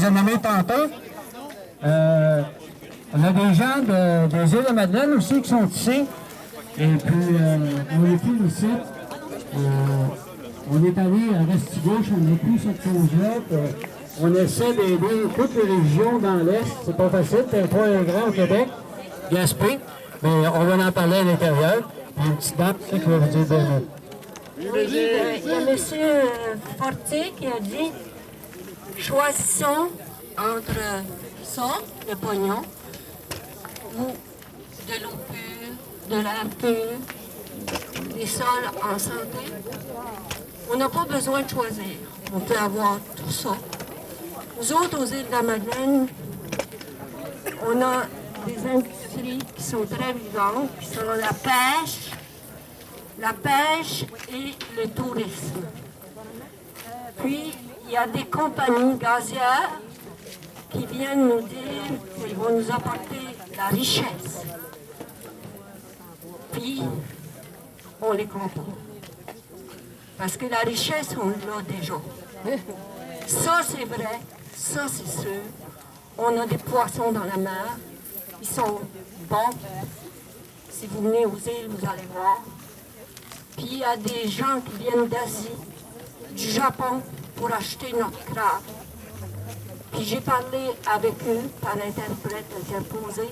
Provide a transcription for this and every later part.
ai nommés tantôt. On a des gens des îles de Madeleine aussi qui sont ici. Et puis, on est plus ici. On est allé à Restigouche, on a pris cette chose-là. On essaie d'aider toutes les régions dans l'Est. C'est pas facile, c'est pas un grand au Québec, Gaspé. Mais on va en parler à l'intérieur. Puis une petite date, c'est ce que je vais vous dire de nous. Oui, il y a M. Fortier qui a dit « Choisissons entre ça, le pognon, ou de l'eau pure, de l'air pur, des sols en santé. On n'a pas besoin de choisir. On peut avoir tout ça. Nous autres, aux îles de la Madeleine, on a des industries qui sont très vivantes, qui sont la pêche et le tourisme. Puis, il y a des compagnies gazières qui viennent nous dire qu'ils vont nous apporter la richesse. Puis, on les croit pas. Parce que la richesse, on l'a déjà. Ça, c'est vrai. Ça, c'est sûr. On a des poissons dans la mer. Ils sont bons. Si vous venez aux îles, vous allez voir. Puis il y a des gens qui viennent d'Asie, du Japon, pour acheter notre crabe. Puis j'ai parlé avec eux par interprète interposé.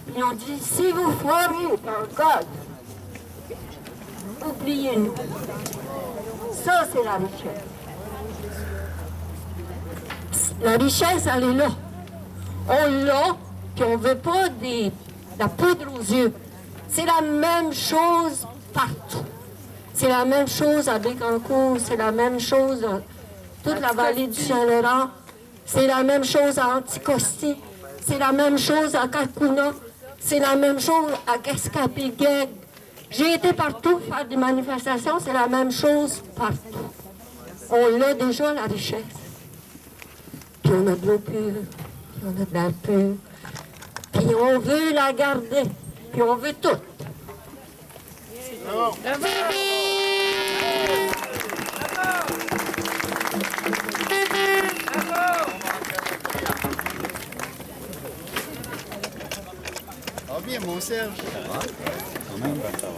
Puis ils ont dit, si vous foirez dans le golfe, oubliez-nous. Ça, c'est la richesse. La richesse, elle est là. On l'a, puis on ne veut pas de la poudre aux yeux. C'est la même chose partout. C'est la même chose à Bécancour, c'est la même chose dans toute la vallée du Saint-Laurent, c'est la même chose à Anticosti, c'est la même chose à Cacouna, c'est la même chose à Gascapé-Guègue. J'ai été partout faire des manifestations, c'est la même chose partout. On a déjà la richesse. Puis on a de l'eau pure, puis on a de l'air pur, puis on veut la garder, puis on veut tout. Ah bien, mon Serge. Quand même, ça va.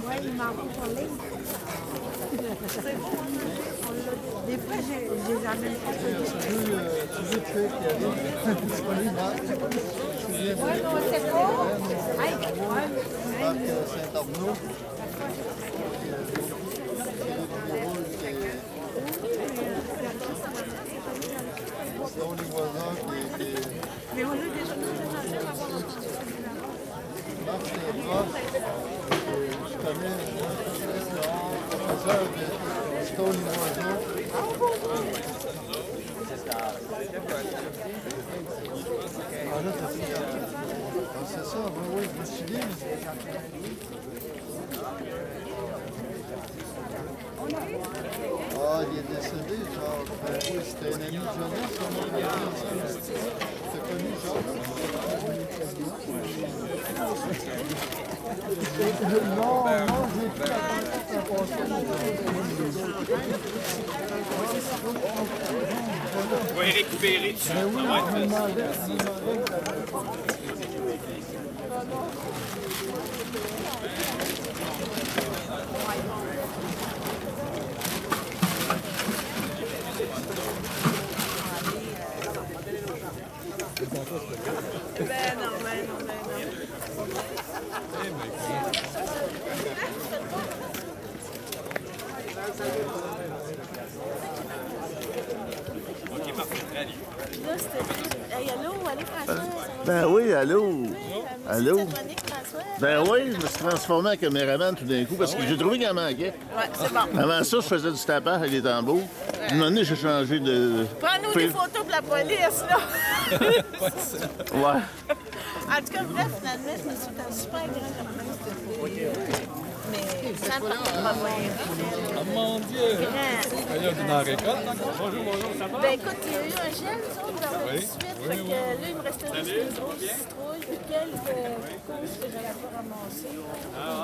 Oui, il m'en faut pour ligne. Des fois, je les amène pas. Tu veux que tu aies disponible? Oui, non, c'est pas. Saint-Arnaud. C'est les voisins qui... Mais on a déjà Marc, c'est grave. Je connais un professeur de Stone Voisin. Ah là, c'est ça, oui, je me suis dit. Ah, il est décédé, genre, oui, c'était un ami de jeunesse, on a regardé ensemble. T'as connu Jacques? Non, j'ai pris la On va y récupérer tout ça. Ok, parfait. Allez. Là, c'était... Hey, allô, allô, François? Ben oui, allô? Allô? Monique, François? Ben oui, je me suis transformé en caméraman tout d'un coup parce que j'ai trouvé qu'il en manquait. Ouais, c'est bon. Avant ça, je faisais du tapage avec les tambours. À un moment donné, j'ai changé de... Prends-nous des photos pour la police, là! Ouais. En tout cas, bref, finalement, je me suis fait un super grand comme mais ça me prend pas Oh mon Dieu! grand. dans la récolte. Ben écoute, il y a eu un gel, nous autres, dans la suite. Fait que là, il me restait juste des grosses citrouilles, puis quelques courses que j'avais pas ramassées.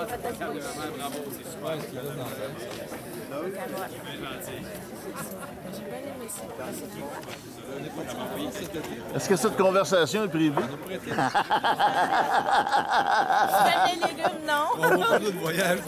Peut-être pas ici. Bravo, c'est super ce qu'il y a dans la J'ai bien aimé ça. Est-ce que cette conversation est privée? Les légumes, non. On va pas de voyage.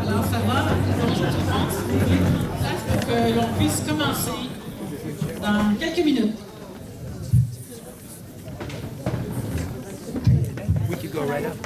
Alors ça va, bonjour tout le monde. Pour que l'on puisse commencer dans quelques minutes. We could go right up.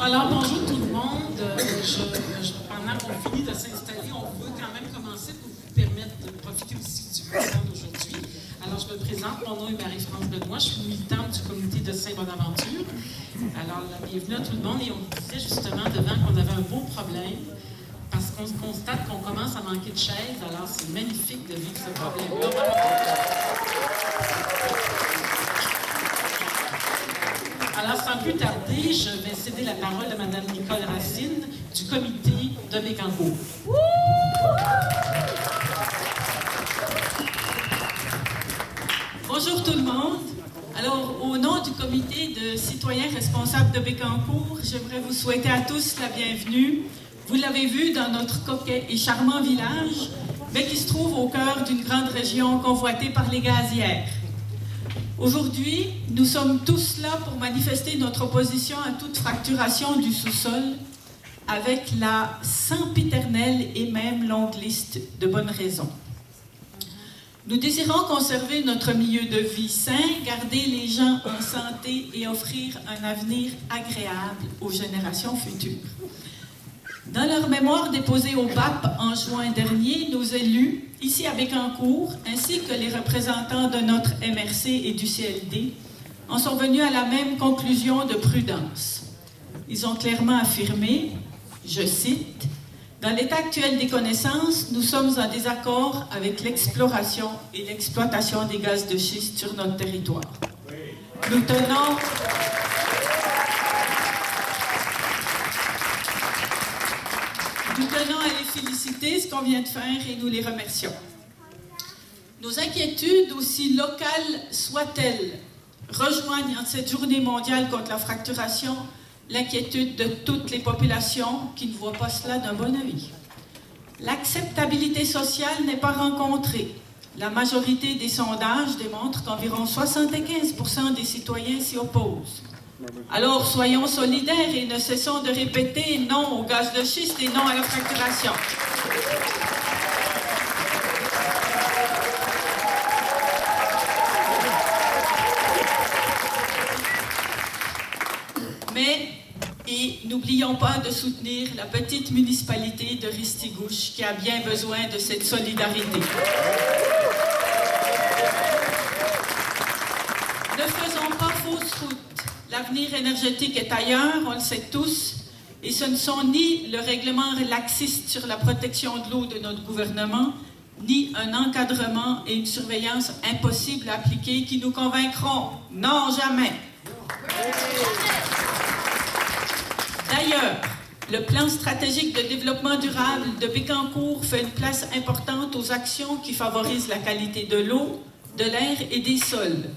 Alors, bonjour tout le monde. Pendant qu'on finit de s'installer, on veut quand même commencer pour vous permettre de profiter aussi du programme d'aujourd'hui. Alors, je me présente, mon nom est Marie-France Benoît, je suis militante du comité de Saint-Bonaventure. Alors, bienvenue à tout le monde et on disait justement devant qu'on avait un beau problème parce qu'on constate qu'on commence à manquer de chaises. Alors, c'est magnifique de vivre ce problème-là. Alors, sans plus tarder, je vais céder la parole à Mme Nicole Racine du comité de Bécancour. Bonjour tout le monde. Alors, au nom du comité de citoyens responsables de Bécancour, j'aimerais vous souhaiter à tous la bienvenue. Vous l'avez vu dans notre coquet et charmant village, mais qui se trouve au cœur d'une grande région convoitée par les gazières. Aujourd'hui, nous sommes tous là pour manifester notre opposition à toute fracturation du sous-sol avec la sempiternelle et même longue liste de bonnes raisons. Nous désirons conserver notre milieu de vie sain, garder les gens en santé et offrir un avenir agréable aux générations futures. Dans leur mémoire déposée au BAP en juin dernier, nos élus, ici à Bécancour, ainsi que les représentants de notre MRC et du CLD, en sont venus à la même conclusion de prudence. Ils ont clairement affirmé, je cite, « Dans l'état actuel des connaissances, nous sommes en désaccord avec l'exploration et l'exploitation des gaz de schiste sur notre territoire. Nous tenons à les féliciter, ce qu'on vient de faire, et nous les remercions. Nos inquiétudes, aussi locales soient-elles, rejoignent en cette journée mondiale contre la fracturation l'inquiétude de toutes les populations qui ne voient pas cela d'un bon œil. L'acceptabilité sociale n'est pas rencontrée. La majorité des sondages démontrent qu'environ 75% des citoyens s'y opposent. Alors, soyons solidaires et ne cessons de répéter non au gaz de schiste et non à la fracturation. Et n'oublions pas de soutenir la petite municipalité de Ristigouche qui a bien besoin de cette solidarité. Ne faisons pas fausse route. L'avenir énergétique est ailleurs, on le sait tous, et ce ne sont ni le règlement laxiste sur la protection de l'eau de notre gouvernement, ni un encadrement et une surveillance impossible à appliquer qui nous convaincront. Non, jamais! D'ailleurs, le plan stratégique de développement durable de Bécancour fait une place importante aux actions qui favorisent la qualité de l'eau, de l'air et des sols.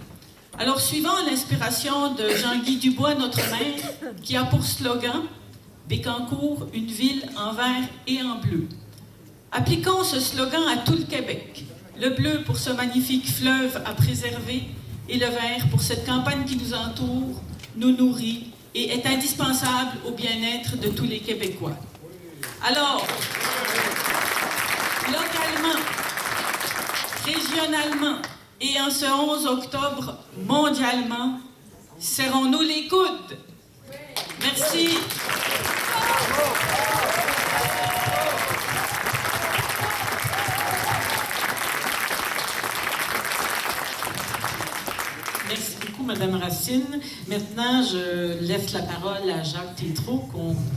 Alors, suivant l'inspiration de Jean-Guy Dubois, notre maire, qui a pour slogan « Bécancour, une ville en vert et en bleu ». Appliquons ce slogan à tout le Québec. Le bleu pour ce magnifique fleuve à préserver et le vert pour cette campagne qui nous entoure, nous nourrit et est indispensable au bien-être de tous les Québécois. Alors, localement, régionalement et en ce 11 octobre, mondialement, serrons-nous les coudes. Merci. Merci beaucoup, Mme Racine. Maintenant, je laisse la parole à Jacques Tétrault,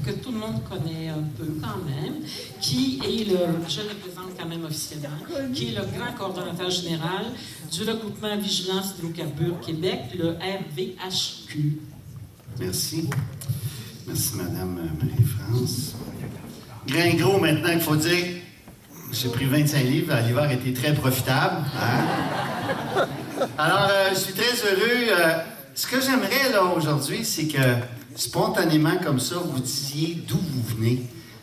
que tout le monde connaît un peu quand même, qui est je le présente quand même officiellement, qui est le grand coordonnateur général du regroupement Vigilance Hydrocarbures Québec, le RVHQ. Merci. Merci, Mme Marie-France. Grain gros, maintenant, il faut dire, j'ai pris 25 livres, l'hiver a été très profitable. Hein? Alors, je suis très heureux. Ce que j'aimerais, là, aujourd'hui, c'est que, spontanément, comme ça, vous disiez d'où vous venez.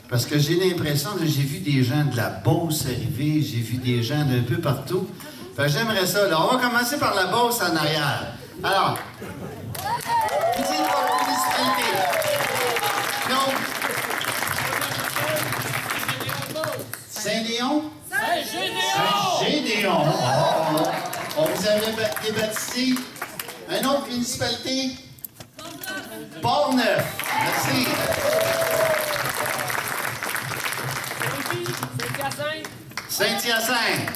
Parce que j'ai l'impression que j'ai vu des gens de la Beauce arriver, j'ai vu des gens d'un peu partout. Fait que j'aimerais ça. Là, on va commencer par la Beauce en arrière. Alors, vous dites votre municipalité. Donc, Saint-Léon? Saint-Gédéon! Oh. On vous avait débaptisé. Une autre municipalité? Port-Neuf. Merci. Saint-Hyacinthe.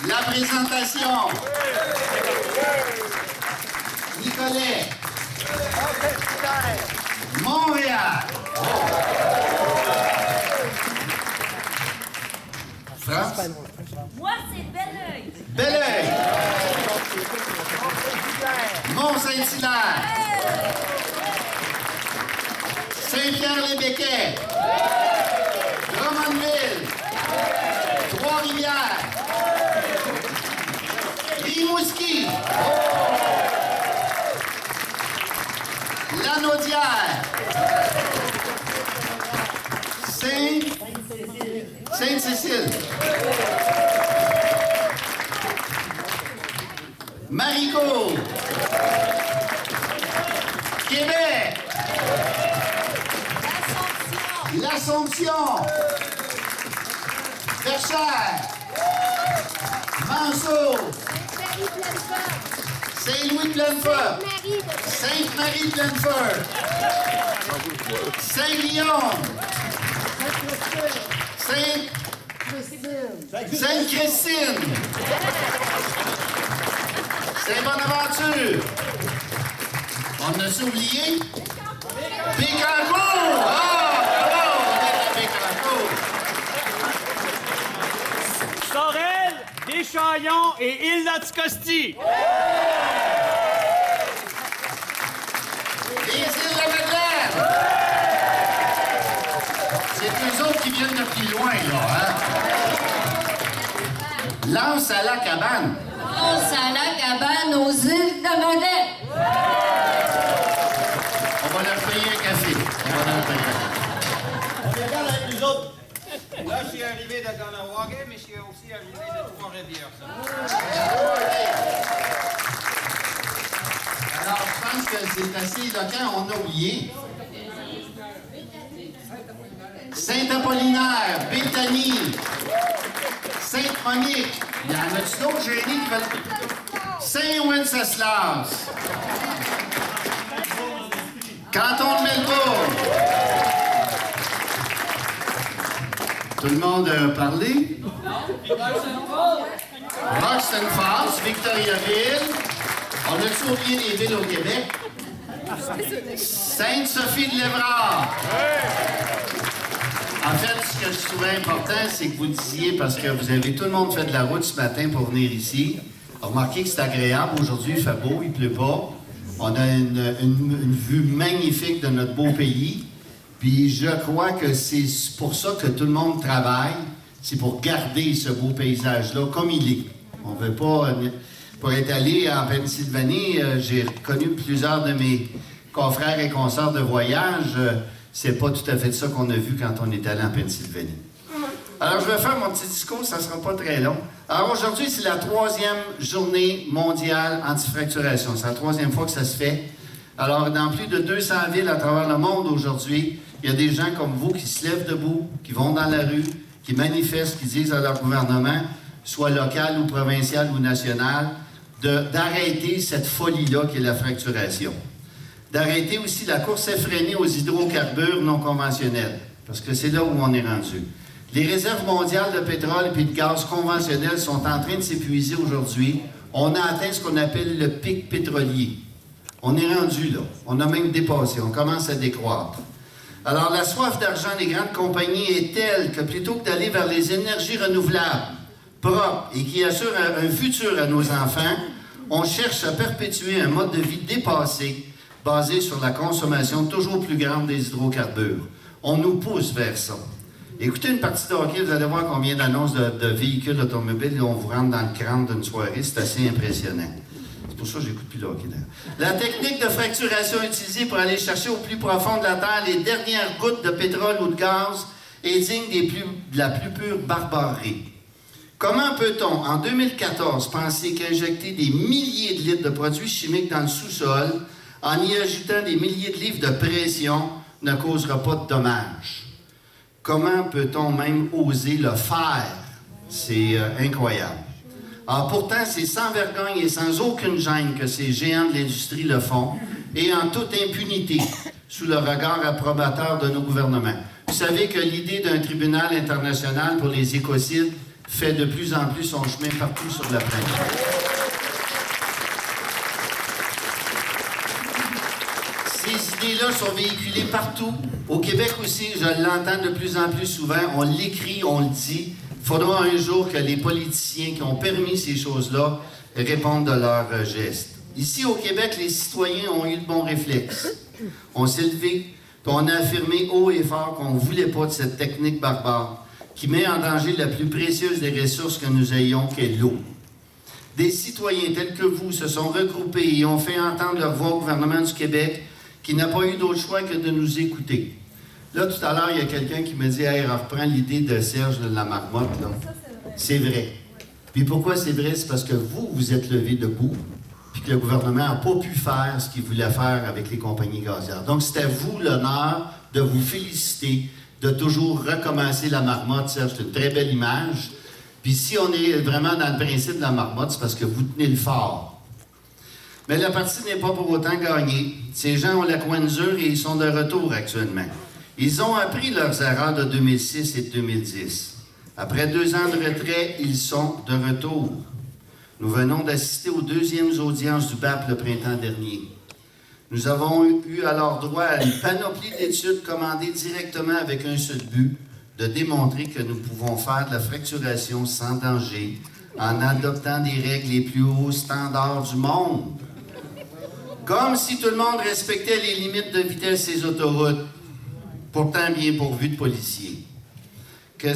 La présentation. Nicolet. Montréal. France? Moi, c'est Belleuil. Belleuil. Mont-Saint-Hilaire. Saint-Pierre-les-Béquets. Drummondville. Trois-Rivières. Rimouski. Lanaudière. Saint Sainte-Cécile. Maricourt. Québec. L'Assomption. Verchères. Manceau. Saint-Louis-Pleine-Feu. Sainte-Marie-Pleine-Feu. Saint-Lyon. Sainte-Christine. Saint-Bonaventure. On a-tu oublié? Bécancour! Ah! Bravo! On est à Bécancour. Sorel, Deschaillons et Île-Anticosti. Les îles de la Madeleine! C'est eux autres qui viennent de plus loin, là, hein? Lance à la cabane. Lance à la cabane aux îles de Madeleine. On va leur payer un café. On est là avec nous autres. Là, je suis arrivé de Kahnawake, mais je suis aussi arrivé de Trois-Rivières. Alors, je pense que c'est assez éloquent. On a oublié. Saint-Apollinaire, Béthanie, Sainte-Monique. Il y en a-tu d'autres génies qui veulent... Saint-Wenceslas. Canton de Melbourne. Tout le monde a parlé? Roxton Falls, Victoriaville. On a-tu oublié des villes au Québec? Sainte-Sophie-de-Lévrard. En fait, ce que je trouvais important, c'est que vous disiez, parce que vous avez tout le monde fait de la route ce matin pour venir ici. Remarquez que c'est agréable. Aujourd'hui, il fait beau, il pleut pas. On a une vue magnifique de notre beau pays. Puis je crois que c'est pour ça que tout le monde travaille. C'est pour garder ce beau paysage-là comme il est. On ne veut pas... Pour être allé en Pennsylvanie, j'ai connu plusieurs de mes confrères et consorts de voyage. C'est pas tout à fait ça qu'on a vu quand on est allé en Pennsylvanie. Alors, je vais faire mon petit discours, ça ne sera pas très long. Alors, aujourd'hui, c'est la 3e journée mondiale antifracturation. C'est la 3e fois que ça se fait. Alors, dans plus de 200 villes à travers le monde aujourd'hui, il y a des gens comme vous qui se lèvent debout, qui vont dans la rue, qui manifestent, qui disent à leur gouvernement, soit local ou provincial ou national, d'arrêter cette folie-là qui est la fracturation. D'arrêter aussi la course effrénée aux hydrocarbures non conventionnels, parce que c'est là où on est rendu. Les réserves mondiales de pétrole et de gaz conventionnels sont en train de s'épuiser aujourd'hui. On a atteint ce qu'on appelle le pic pétrolier. On est rendu là. On a même dépassé. On commence à décroître. Alors, la soif d'argent des grandes compagnies est telle que plutôt que d'aller vers les énergies renouvelables, propres et qui assurent un futur à nos enfants, on cherche à perpétuer un mode de vie dépassé, basé sur la consommation toujours plus grande des hydrocarbures. On nous pousse vers ça. Écoutez une partie de hockey, vous allez voir combien d'annonces de véhicules automobiles on vous rentre dans le crâne d'une soirée. C'est assez impressionnant. C'est pour ça que j'écoute plus le hockey d'ailleurs. La technique de fracturation utilisée pour aller chercher au plus profond de la Terre les dernières gouttes de pétrole ou de gaz est digne de la plus pure barbarie. Comment peut-on, en 2014, penser qu'injecter des milliers de litres de produits chimiques dans le sous-sol, en y ajoutant des milliers de livres de pression, ne causera pas de dommages? Comment peut-on même oser le faire? C'est incroyable. Alors pourtant, c'est sans vergogne et sans aucune gêne que ces géants de l'industrie le font, et en toute impunité, sous le regard approbateur de nos gouvernements. Vous savez que l'idée d'un tribunal international pour les écocides fait de plus en plus son chemin partout sur la planète. Ces idées-là sont véhiculées partout. Au Québec aussi, je l'entends de plus en plus souvent. On l'écrit, on le dit. Il faudra un jour que les politiciens qui ont permis ces choses-là répondent de leurs gestes. Ici, au Québec, les citoyens ont eu de bons réflexes. On s'est levé, puis on a affirmé haut et fort qu'on ne voulait pas de cette technique barbare qui met en danger la plus précieuse des ressources que nous ayons, qu'est l'eau. Des citoyens tels que vous se sont regroupés et ont fait entendre leur voix au gouvernement du Québec, qui n'a pas eu d'autre choix que de nous écouter. Là, tout à l'heure, il y a quelqu'un qui me dit « Hey, reprends l'idée de Serge de la marmotte. » C'est vrai. Puis pourquoi c'est vrai? C'est parce que vous êtes levé debout, puis que le gouvernement n'a pas pu faire ce qu'il voulait faire avec les compagnies gazières. Donc, c'est à vous l'honneur de vous féliciter, de toujours recommencer la marmotte. Serge, c'est une très belle image. Puis si on est vraiment dans le principe de la marmotte, c'est parce que vous tenez le fort. Mais la partie n'est pas pour autant gagnée. Ces gens ont la coin dure et ils sont de retour actuellement. Ils ont appris leurs erreurs de 2006 et de 2010. Après 2 ans de retrait, ils sont de retour. Nous venons d'assister aux 2e audiences du BAP le printemps dernier. Nous avons eu alors droit à une panoplie d'études commandées directement avec un seul but, de démontrer que nous pouvons faire de la fracturation sans danger en adoptant des règles les plus hauts standards du monde. Comme si tout le monde respectait les limites de vitesse des autoroutes, pourtant bien pourvues de policiers. Qu'en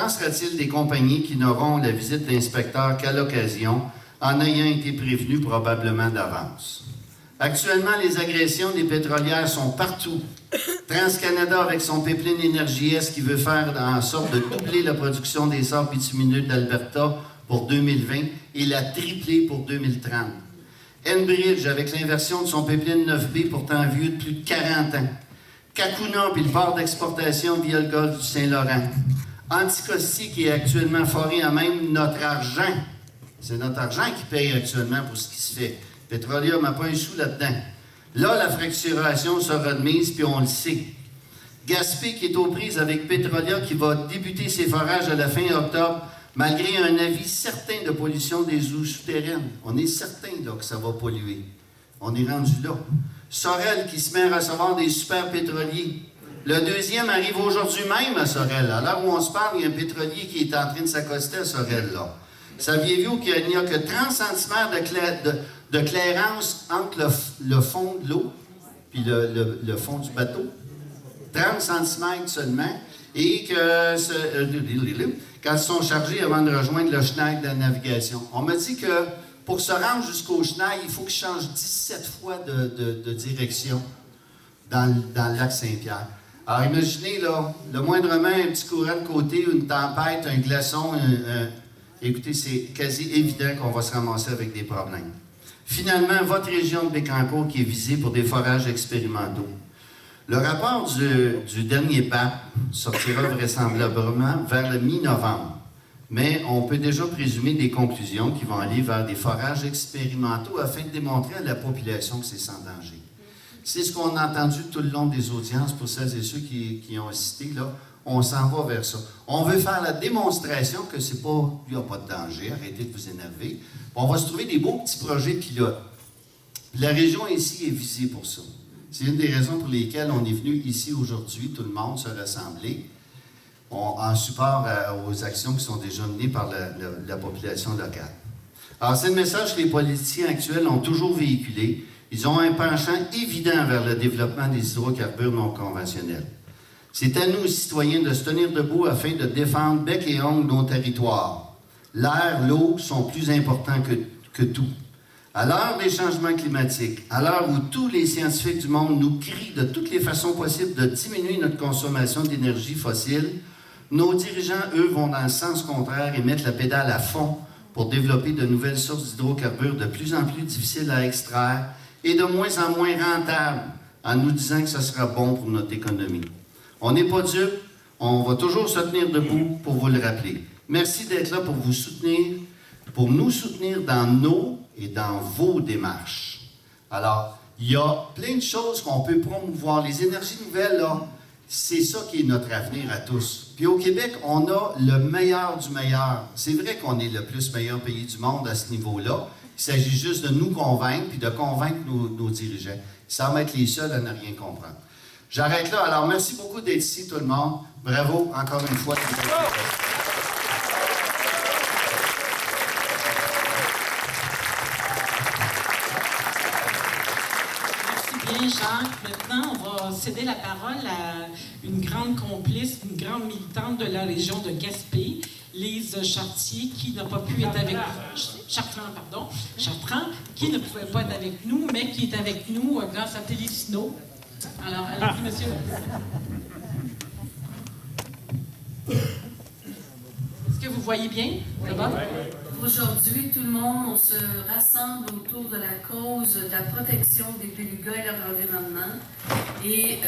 sera-t-il des compagnies qui n'auront la visite d'inspecteurs qu'à l'occasion, en ayant été prévenus probablement d'avance? Actuellement, les agressions des pétrolières sont partout. TransCanada, avec son pipeline Énergie S, qui veut faire en sorte de doubler la production des sables bitumineux d'Alberta pour 2020 et la tripler pour 2030. Enbridge, avec l'inversion de son pipeline 9B, pourtant vieux de plus de 40 ans. Kakuna, puis le port d'exportation via le golfe du Saint-Laurent. Anticosti, qui est actuellement foré à même notre argent. C'est notre argent qui paye actuellement pour ce qui se fait. Petroleum n'a pas un sou là-dedans. Là, la fracturation sera de mise, puis on le sait. Gaspé, qui est aux prises avec Petrolia, qui va débuter ses forages à la fin octobre, malgré un avis certain de pollution des eaux souterraines. On est certain là, que ça va polluer. On est rendu là. Sorel, qui se met à recevoir des super pétroliers. Le 2e arrive aujourd'hui même à Sorel. À l'heure où on se parle, il y a un pétrolier qui est en train de s'accoster à Sorel, là. Saviez-vous qu'il n'y a que 30 cm de clairance entre le fond de l'eau et le fond du bateau? 30 cm seulement. Et que quand ils sont chargés avant de rejoindre le chenal de la navigation. On m'a dit que pour se rendre jusqu'au chenal, il faut qu'ils changent 17 fois de direction dans le lac Saint-Pierre. Alors imaginez, là, le moindrement, un petit courant de côté, une tempête, un glaçon, écoutez, c'est quasi évident qu'on va se ramasser avec des problèmes. Finalement, votre région de Bécancour qui est visée pour des forages expérimentaux. Le rapport du dernier BAP sortira vraisemblablement vers le mi-novembre, mais on peut déjà présumer des conclusions qui vont aller vers des forages expérimentaux afin de démontrer à la population que c'est sans danger. C'est ce qu'on a entendu tout le long des audiences pour celles et ceux qui ont assisté, là. On s'en va vers ça. On veut faire la démonstration que c'est pas, il n'y a pas de danger, arrêtez de vous énerver. On va se trouver des beaux petits projets pilotes. La région ici est visée pour ça. C'est une des raisons pour lesquelles on est venu ici aujourd'hui, tout le monde se rassembler, en support aux actions qui sont déjà menées par la population locale. Alors, c'est le message que les politiciens actuels ont toujours véhiculé. Ils ont un penchant évident vers le développement des hydrocarbures non conventionnels. C'est à nous, citoyens, de se tenir debout afin de défendre bec et ongle nos territoires. L'air, l'eau sont plus importants que tout. À l'heure des changements climatiques, à l'heure où tous les scientifiques du monde nous crient de toutes les façons possibles de diminuer notre consommation d'énergie fossile, nos dirigeants, eux, vont dans le sens contraire et mettent la pédale à fond pour développer de nouvelles sources d'hydrocarbures de plus en plus difficiles à extraire et de moins en moins rentables, en nous disant que ce sera bon pour notre économie. On n'est pas dupes, on va toujours se tenir debout pour vous le rappeler. Merci d'être là pour vous soutenir, pour nous soutenir dans nos et dans vos démarches. Alors, il y a plein de choses qu'on peut promouvoir. Les énergies nouvelles, là, c'est ça qui est notre avenir à tous. Puis au Québec, on a le meilleur du meilleur. C'est vrai qu'on est le plus meilleur pays du monde à ce niveau-là. Il s'agit juste de nous convaincre puis de convaincre nos dirigeants. Ça va être les seuls à ne rien comprendre. J'arrête là. Alors, merci beaucoup d'être ici, tout le monde. Bravo, encore une fois. Jacques, maintenant, on va céder la parole à une grande complice, une grande militante de la région de Gaspé, Lise Chartier, qui n'a pas pu être avec nous. Chartrand, qui ne pouvait pas être avec nous, mais qui est avec nous grâce à Télésino. Alors, allez-y, monsieur. Est-ce que vous voyez bien? Oui. Aujourd'hui, tout le monde, on se rassemble autour de la cause de la protection des belugas et leur environnement. Et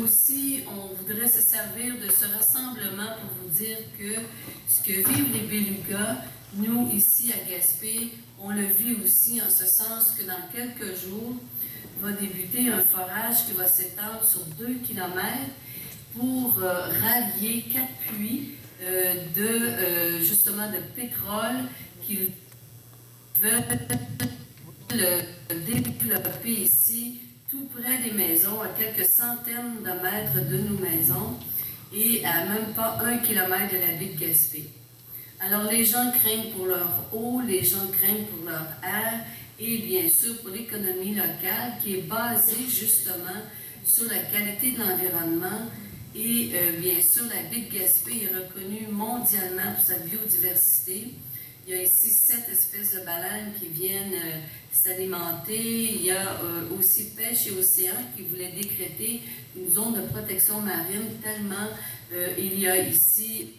aussi, on voudrait se servir de ce rassemblement pour vous dire que ce que vivent les belugas, nous, ici à Gaspé, on le vit aussi en ce sens que dans quelques jours, va débuter un forage qui va s'étendre sur 2 km pour rallier 4 puits justement de pétrole qu'ils veulent développer ici, tout près des maisons, à quelques centaines de mètres de nos maisons et à même pas 1 kilomètre de la baie de Gaspé. Alors les gens craignent pour leur eau, les gens craignent pour leur air et bien sûr pour l'économie locale qui est basée justement sur la qualité de l'environnement. Et bien sûr, la baie de Gaspé est reconnue mondialement pour sa biodiversité. Il y a ici 7 espèces de baleines qui viennent s'alimenter. Il y a aussi Pêche et Océan qui voulait décréter une zone de protection marine tellement il y a ici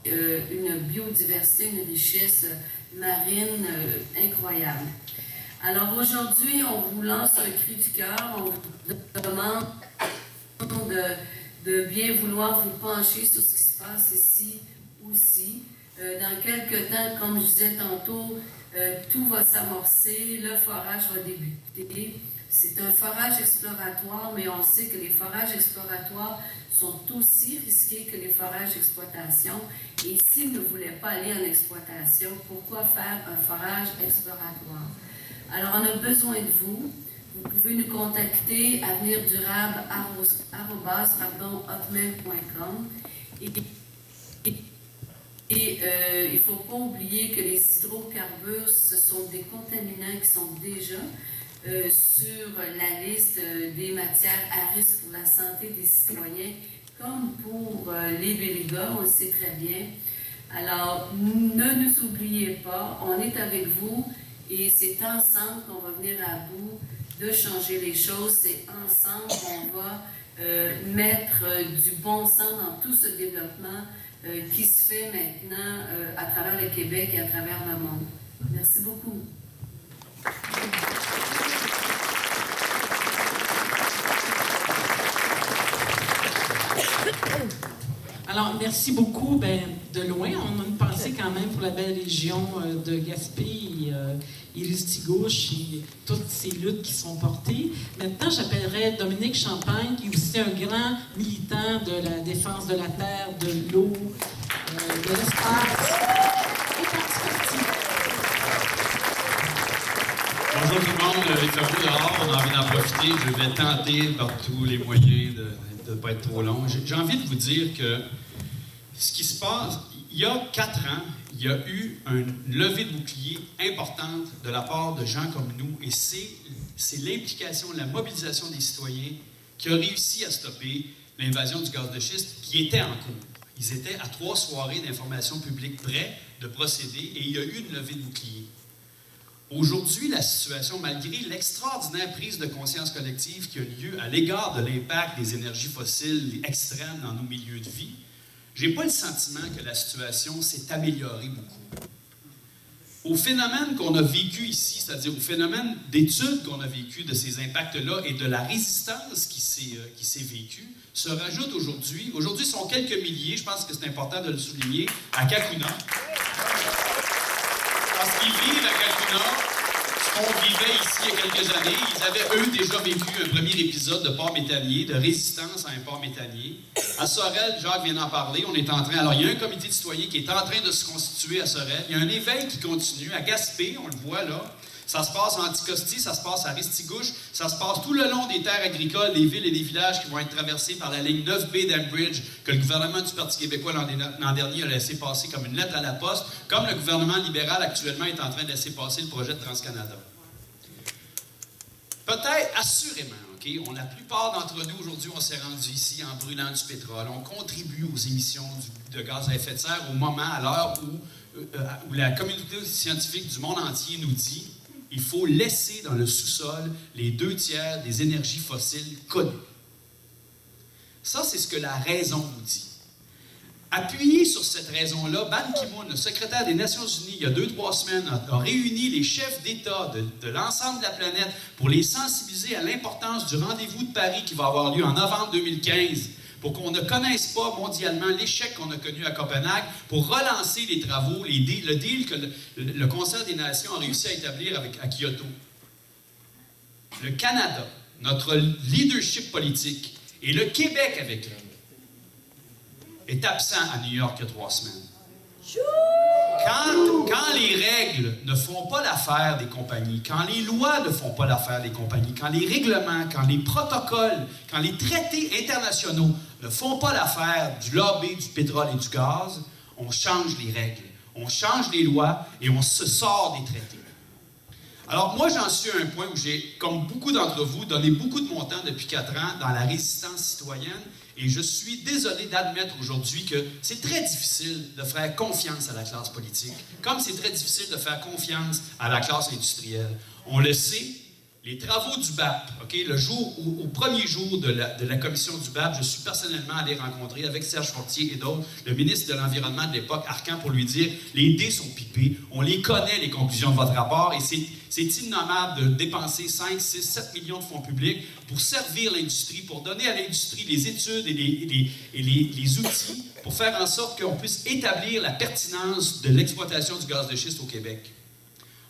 une biodiversité, une richesse marine incroyable. Alors aujourd'hui, on vous lance un cri du cœur, on vous demande de bien vouloir vous pencher sur ce qui se passe ici aussi. Dans quelques temps, comme je disais tantôt, tout va s'amorcer, le forage va débuter. C'est un forage exploratoire, mais on sait que les forages exploratoires sont aussi risqués que les forages d'exploitation. Et s'ils ne voulaient pas aller en exploitation, pourquoi faire un forage exploratoire? Alors, on a besoin de vous. Vous pouvez nous contacter à avenirdurable@hotmail.com. Et il ne faut pas oublier que les hydrocarbures, ce sont des contaminants qui sont déjà sur la liste des matières à risque pour la santé des citoyens, comme pour les belugas, on le sait très bien. Alors, ne nous oubliez pas, on est avec vous et c'est ensemble qu'on va venir à bout de changer les choses. C'est ensemble qu'on va mettre du bon sens dans tout ce développement qui se fait maintenant à travers le Québec et à travers le monde. Merci beaucoup. Alors, merci beaucoup. De loin, on a une pensée quand même pour la belle région de Gaspé et Ristigouche et toutes ces luttes qui sont portées. Maintenant, j'appellerai Dominique Champagne, qui est aussi un grand militant de la défense de la terre, de l'eau, de l'espace et parti. Bonjour tout le monde, il fait beau dehors, on a envie d'en profiter. Je vais tenter par tous les moyens de ne pas être trop long. J'ai envie de vous dire que ce qui se passe, il y a 4 ans, il y a eu une levée de bouclier importante de la part de gens comme nous, et c'est l'implication, la mobilisation des citoyens qui a réussi à stopper l'invasion du gaz de schiste qui était en cours. Ils étaient à 3 soirées d'information publique prêts de procéder, et il y a eu une levée de bouclier. Aujourd'hui, la situation, malgré l'extraordinaire prise de conscience collective qui a lieu à l'égard de l'impact des énergies fossiles extrêmes dans nos milieux de vie, je n'ai pas le sentiment que la situation s'est améliorée beaucoup. Au phénomène qu'on a vécu ici, c'est-à-dire au phénomène d'études qu'on a vécu de ces impacts-là et de la résistance qui s'est vécue, se rajoute aujourd'hui. Aujourd'hui, ce sont quelques milliers, je pense que c'est important de le souligner, à Kakuna. Parce qu'ils vivent à Kakuna ce qu'on vivait ici il y a quelques années. Ils avaient, eux, déjà vécu un premier épisode de port méthanier, de résistance à un port méthanier. À Sorel, Jacques vient d'en parler, on est en train... Alors, il y a un comité de citoyens qui est en train de se constituer à Sorel. Il y a un éveil qui continue. À Gaspé, on le voit là. Ça se passe en Anticosti, ça se passe à Ristigouche, ça se passe tout le long des terres agricoles, des villes et des villages qui vont être traversés par la ligne 9B d'Ambridge, que le gouvernement du Parti québécois l'an dernier a laissé passer comme une lettre à la poste, comme le gouvernement libéral actuellement est en train de laisser passer le projet de TransCanada. Peut-être, assurément, OK, la plupart d'entre nous, aujourd'hui, on s'est rendus ici en brûlant du pétrole. On contribue aux émissions de gaz à effet de serre au moment, à l'heure où la communauté scientifique du monde entier nous dit il faut laisser dans le sous-sol les 2/3 des énergies fossiles connues. Ça, c'est ce que la raison nous dit. Appuyé sur cette raison-là, Ban Ki-moon, le secrétaire des Nations Unies, il y a 2-3 semaines, a réuni les chefs d'État de l'ensemble de la planète pour les sensibiliser à l'importance du rendez-vous de Paris qui va avoir lieu en novembre 2015, pour qu'on ne connaisse pas mondialement l'échec qu'on a connu à Copenhague, pour relancer les travaux, le deal que le Conseil des Nations a réussi à établir à Kyoto. Le Canada, notre leadership politique, et le Québec avec lui, est absent à New York il y a 3 semaines. Quand les règles ne font pas l'affaire des compagnies, quand les lois ne font pas l'affaire des compagnies, quand les règlements, quand les protocoles, quand les traités internationaux ne font pas l'affaire du lobby du pétrole et du gaz, on change les règles, on change les lois et on se sort des traités. Alors moi, j'en suis à un point où j'ai, comme beaucoup d'entre vous, donné beaucoup de mon temps depuis 4 ans dans la résistance citoyenne. Et je suis désolé d'admettre aujourd'hui que c'est très difficile de faire confiance à la classe politique, comme c'est très difficile de faire confiance à la classe industrielle. On le sait, les travaux du BAP, au premier jour de la commission du BAP, je suis personnellement allé rencontrer avec Serge Fortier et d'autres, le ministre de l'Environnement de l'époque, Arcan, pour lui dire « Les dés sont pipés, on les connaît, les conclusions de votre rapport, et c'est innommable de dépenser 5, 6, 7 millions de fonds publics pour servir l'industrie, pour donner à l'industrie les études et les outils pour faire en sorte qu'on puisse établir la pertinence de l'exploitation du gaz de schiste au Québec. »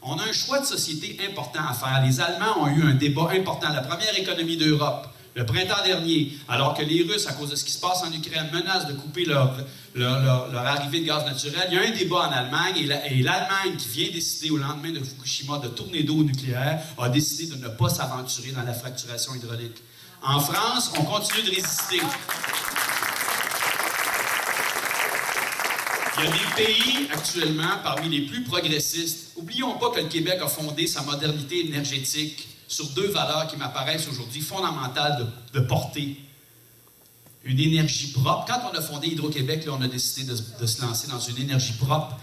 On a un choix de société important à faire. Les Allemands ont eu un débat important, la première économie d'Europe, le printemps dernier, alors que les Russes, à cause de ce qui se passe en Ukraine, menacent de couper leur arrivée de gaz naturel. Il y a un débat en Allemagne et l'Allemagne, qui vient décider au lendemain de Fukushima de tourner dos au nucléaire, a décidé de ne pas s'aventurer dans la fracturation hydraulique. En France, on continue de résister. Il y a des pays actuellement parmi les plus progressistes. N'oublions pas que le Québec a fondé sa modernité énergétique sur 2 valeurs qui m'apparaissent aujourd'hui fondamentales de porter. Une énergie propre. Quand on a fondé Hydro-Québec, là, on a décidé de se lancer dans une énergie propre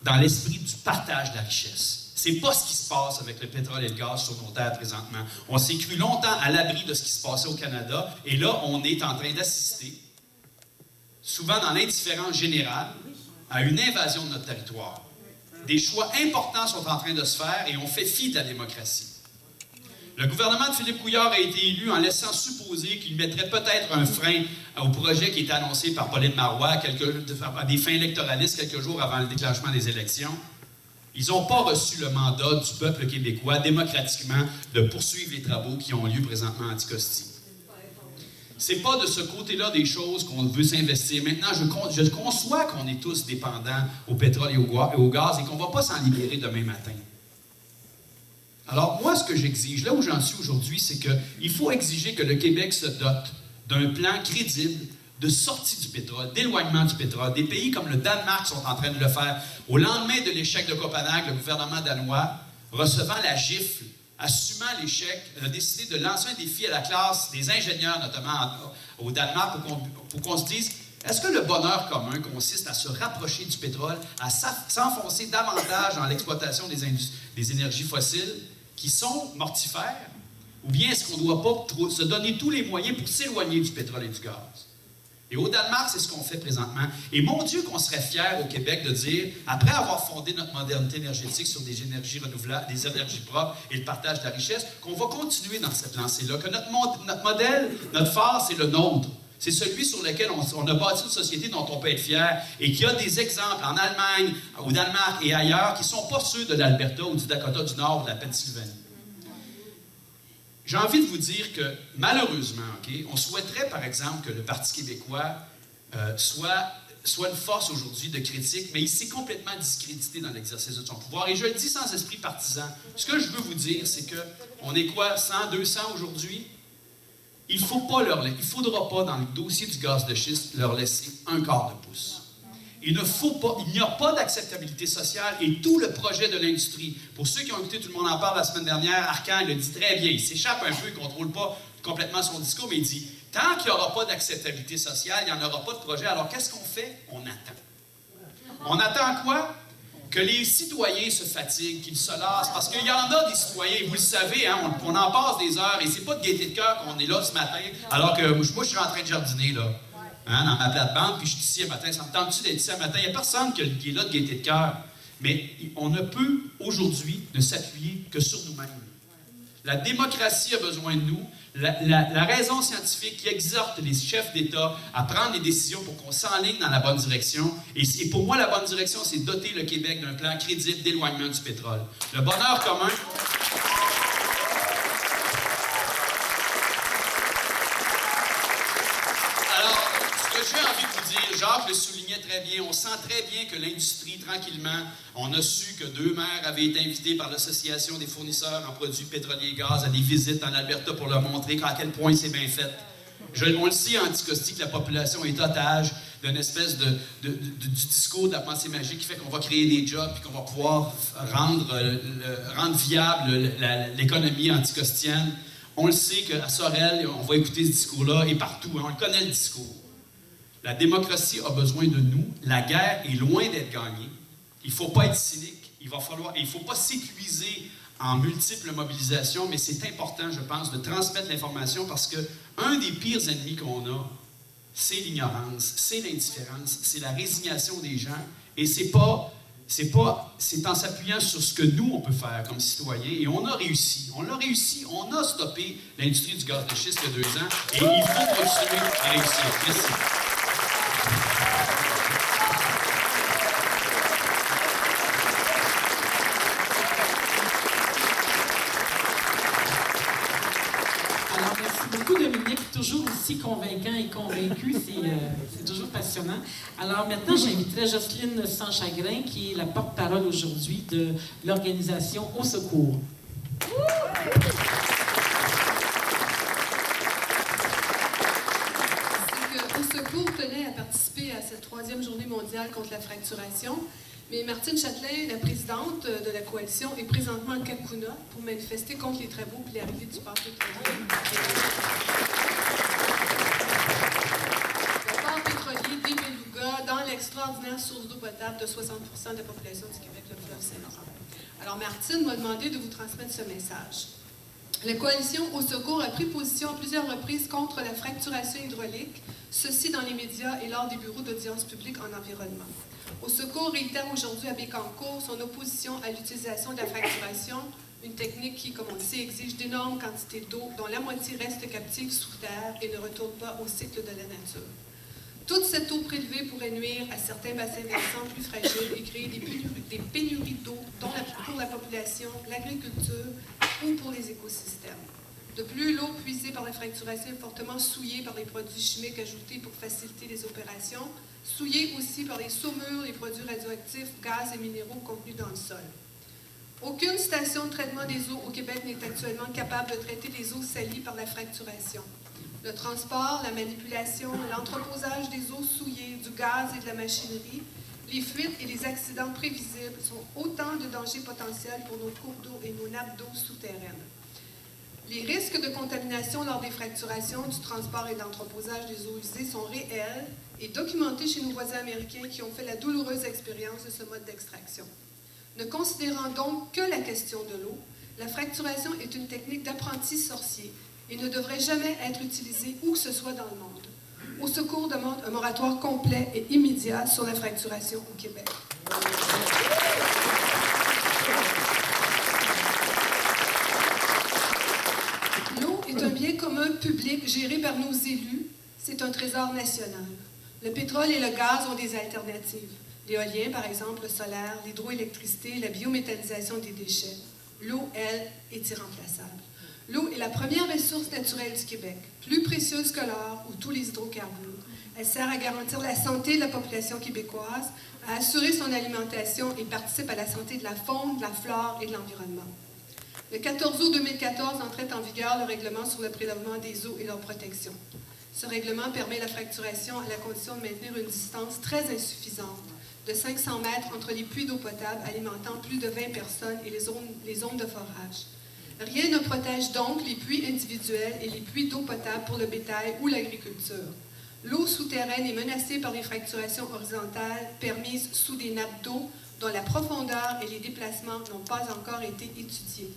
dans l'esprit du partage de la richesse. C'est pas ce qui se passe avec le pétrole et le gaz sur nos terres présentement. On s'est cru longtemps à l'abri de ce qui se passait au Canada et là, on est en train d'assister, souvent dans l'indifférence générale, à une invasion de notre territoire. Des choix importants sont en train de se faire et on fait fi de la démocratie. Le gouvernement de Philippe Couillard a été élu en laissant supposer qu'il mettrait peut-être un frein au projet qui était annoncé par Pauline Marois à des fins électoralistes quelques jours avant le déclenchement des élections. Ils n'ont pas reçu le mandat du peuple québécois démocratiquement de poursuivre les travaux qui ont lieu présentement à Anticosti. C'est pas de ce côté-là des choses qu'on veut s'investir. Maintenant, je conçois qu'on est tous dépendants au pétrole et au gaz et qu'on ne va pas s'en libérer demain matin. Alors, moi, ce que j'exige, là où j'en suis aujourd'hui, c'est qu'il faut exiger que le Québec se dote d'un plan crédible de sortie du pétrole, d'éloignement du pétrole. Des pays comme le Danemark sont en train de le faire. Au lendemain de l'échec de Copenhague, le gouvernement danois, recevant la gifle, assumant l'échec, a décidé de lancer un défi à la classe des ingénieurs, notamment au Danemark, pour qu'on se dise, est-ce que le bonheur commun consiste à se rapprocher du pétrole, à s'enfoncer davantage dans l'exploitation des énergies fossiles qui sont mortifères, ou bien est-ce qu'on ne doit pas se donner tous les moyens pour s'éloigner du pétrole et du gaz? Et au Danemark, c'est ce qu'on fait présentement. Et mon Dieu qu'on serait fiers au Québec de dire, après avoir fondé notre modernité énergétique sur des énergies renouvelables, des énergies propres et le partage de la richesse, qu'on va continuer dans cette lancée-là, que notre modèle, notre phare, c'est le nôtre. C'est celui sur lequel on a bâti une société dont on peut être fier et qui a des exemples en Allemagne, au Danemark et ailleurs qui ne sont pas ceux de l'Alberta ou du Dakota du Nord ou de la Pennsylvanie. J'ai envie de vous dire que, malheureusement, on souhaiterait, par exemple, que le Parti québécois soit une force aujourd'hui de critique, mais il s'est complètement discrédité dans l'exercice de son pouvoir. Et je le dis sans esprit partisan. Ce que je veux vous dire, c'est qu'on est quoi, 100, 200 aujourd'hui? Il ne faudra pas, dans le dossier du gaz de schiste, leur laisser un quart de pouce. Il n'y a pas d'acceptabilité sociale et tout le projet de l'industrie. Pour ceux qui ont écouté Tout le monde en parle la semaine dernière, Arcan le dit très bien. Il s'échappe un peu, il ne contrôle pas complètement son discours, mais il dit tant qu'il n'y aura pas d'acceptabilité sociale, il n'y en aura pas de projet. Alors qu'est-ce qu'on fait? On attend. On attend quoi? Que les citoyens se fatiguent, qu'ils se lassent, parce qu'il y en a des citoyens, vous le savez, hein, on en passe des heures, et c'est pas de gaieté de cœur qu'on est là ce matin, alors que moi, je suis en train de jardiner, là. hein, dans ma plate-bande, puis je suis ici un matin. Ça me tente-tu d'être ici un matin? Il n'y a personne qui est là de gaieté de cœur. Mais on ne peut aujourd'hui ne s'appuyer que sur nous-mêmes. La démocratie a besoin de nous. La raison scientifique qui exhorte les chefs d'État à prendre les décisions pour qu'on s'enligne dans la bonne direction. Et pour moi, la bonne direction, c'est doter le Québec d'un plan crédible d'éloignement du pétrole. Le bonheur commun... Alors, ce que j'ai envie de vous dire, Jacques le soulignait très bien, on sent très bien que l'industrie, tranquillement, on a su que 2 maires avaient été invités par l'Association des fournisseurs en produits pétroliers et gaz à des visites en Alberta pour leur montrer à quel point c'est bien fait. On le sait en Anticosti que la population est otage d'une espèce du discours de la pensée magique qui fait qu'on va créer des jobs et qu'on va pouvoir rendre viable l'économie anticostienne. On le sait qu'à Sorel, on va écouter ce discours-là et partout. Hein, on le connaît, le discours. La démocratie a besoin de nous. La guerre est loin d'être gagnée. Il ne faut pas être cynique. Il ne faut pas s'épuiser en multiples mobilisations, mais c'est important, je pense, de transmettre l'information parce qu'un des pires ennemis qu'on a, c'est l'ignorance, c'est l'indifférence, c'est la résignation des gens. Et c'est en s'appuyant sur ce que nous, on peut faire comme citoyens. Et on a réussi. On l'a réussi. On a stoppé l'industrie du gaz de schiste il y a 2 ans. Et il faut continuer à réussir. Merci. Alors, merci beaucoup, Dominique. Toujours aussi convaincant et convaincu. C'est toujours passionnant. Alors, maintenant, j'inviterai Jocelyne Sans-Chagrin, qui est la porte-parole aujourd'hui de l'organisation Au Secours. Au Secours tenait à participer à cette 3e journée mondiale contre la fracturation. Mais Martine Châtelain, la présidente de la coalition, est présentement à Kakuna pour manifester contre les travaux et l'arrivée du port pétrolier. Le port pétrolier d'Ibeluga, dans l'extraordinaire source d'eau potable de 60% de la population du Québec, le fleuve Saint-Laurent. Alors Martine m'a demandé de vous transmettre ce message. La coalition Au Secours a pris position à plusieurs reprises contre la fracturation hydraulique, ceci dans les médias et lors des bureaux d'audience publique en environnement. Au Secours réitère aujourd'hui à Bécancour son opposition à l'utilisation de la fracturation, une technique qui, comme on le sait, exige d'énormes quantités d'eau dont la moitié reste captive sous terre et ne retourne pas au cycle de la nature. Toute cette eau prélevée pourrait nuire à certains bassins versants plus fragiles et créer des pénuries d'eau pour la population, l'agriculture ou pour les écosystèmes. De plus, l'eau puisée par la fracturation est fortement souillée par les produits chimiques ajoutés pour faciliter les opérations, souillée aussi par les saumures, les produits radioactifs, gaz et minéraux contenus dans le sol. Aucune station de traitement des eaux au Québec n'est actuellement capable de traiter les eaux salies par la fracturation. Le transport, la manipulation, l'entreposage des eaux souillées, du gaz et de la machinerie, les fuites et les accidents prévisibles sont autant de dangers potentiels pour nos cours d'eau et nos nappes d'eau souterraines. Les risques de contamination lors des fracturations, du transport et de l'entreposage des eaux usées sont réels et documentés chez nos voisins américains qui ont fait la douloureuse expérience de ce mode d'extraction. Ne considérant donc que la question de l'eau, la fracturation est une technique d'apprenti sorcier et ne devrait jamais être utilisée où que ce soit dans le monde. Au Secours demande un moratoire complet et immédiat sur la fracturation au Québec. L'eau est un bien commun public géré par nos élus. C'est un trésor national. Le pétrole et le gaz ont des alternatives. L'éolien, par exemple, le solaire, l'hydroélectricité, la biométhanisation des déchets. L'eau, elle, est irremplaçable. L'eau est la première ressource naturelle du Québec, plus précieuse que l'or ou tous les hydrocarbures. Elle sert à garantir la santé de la population québécoise, à assurer son alimentation et participe à la santé de la faune, de la flore et de l'environnement. Le 14 août 2014 entrait en vigueur le règlement sur le prélèvement des eaux et leur protection. Ce règlement permet la fracturation à la condition de maintenir une distance très insuffisante, de 500 mètres entre les puits d'eau potable alimentant plus de 20 personnes et les zones de forage. Rien ne protège donc les puits individuels et les puits d'eau potable pour le bétail ou l'agriculture. L'eau souterraine est menacée par les fracturations horizontales permises sous des nappes d'eau dont la profondeur et les déplacements n'ont pas encore été étudiés.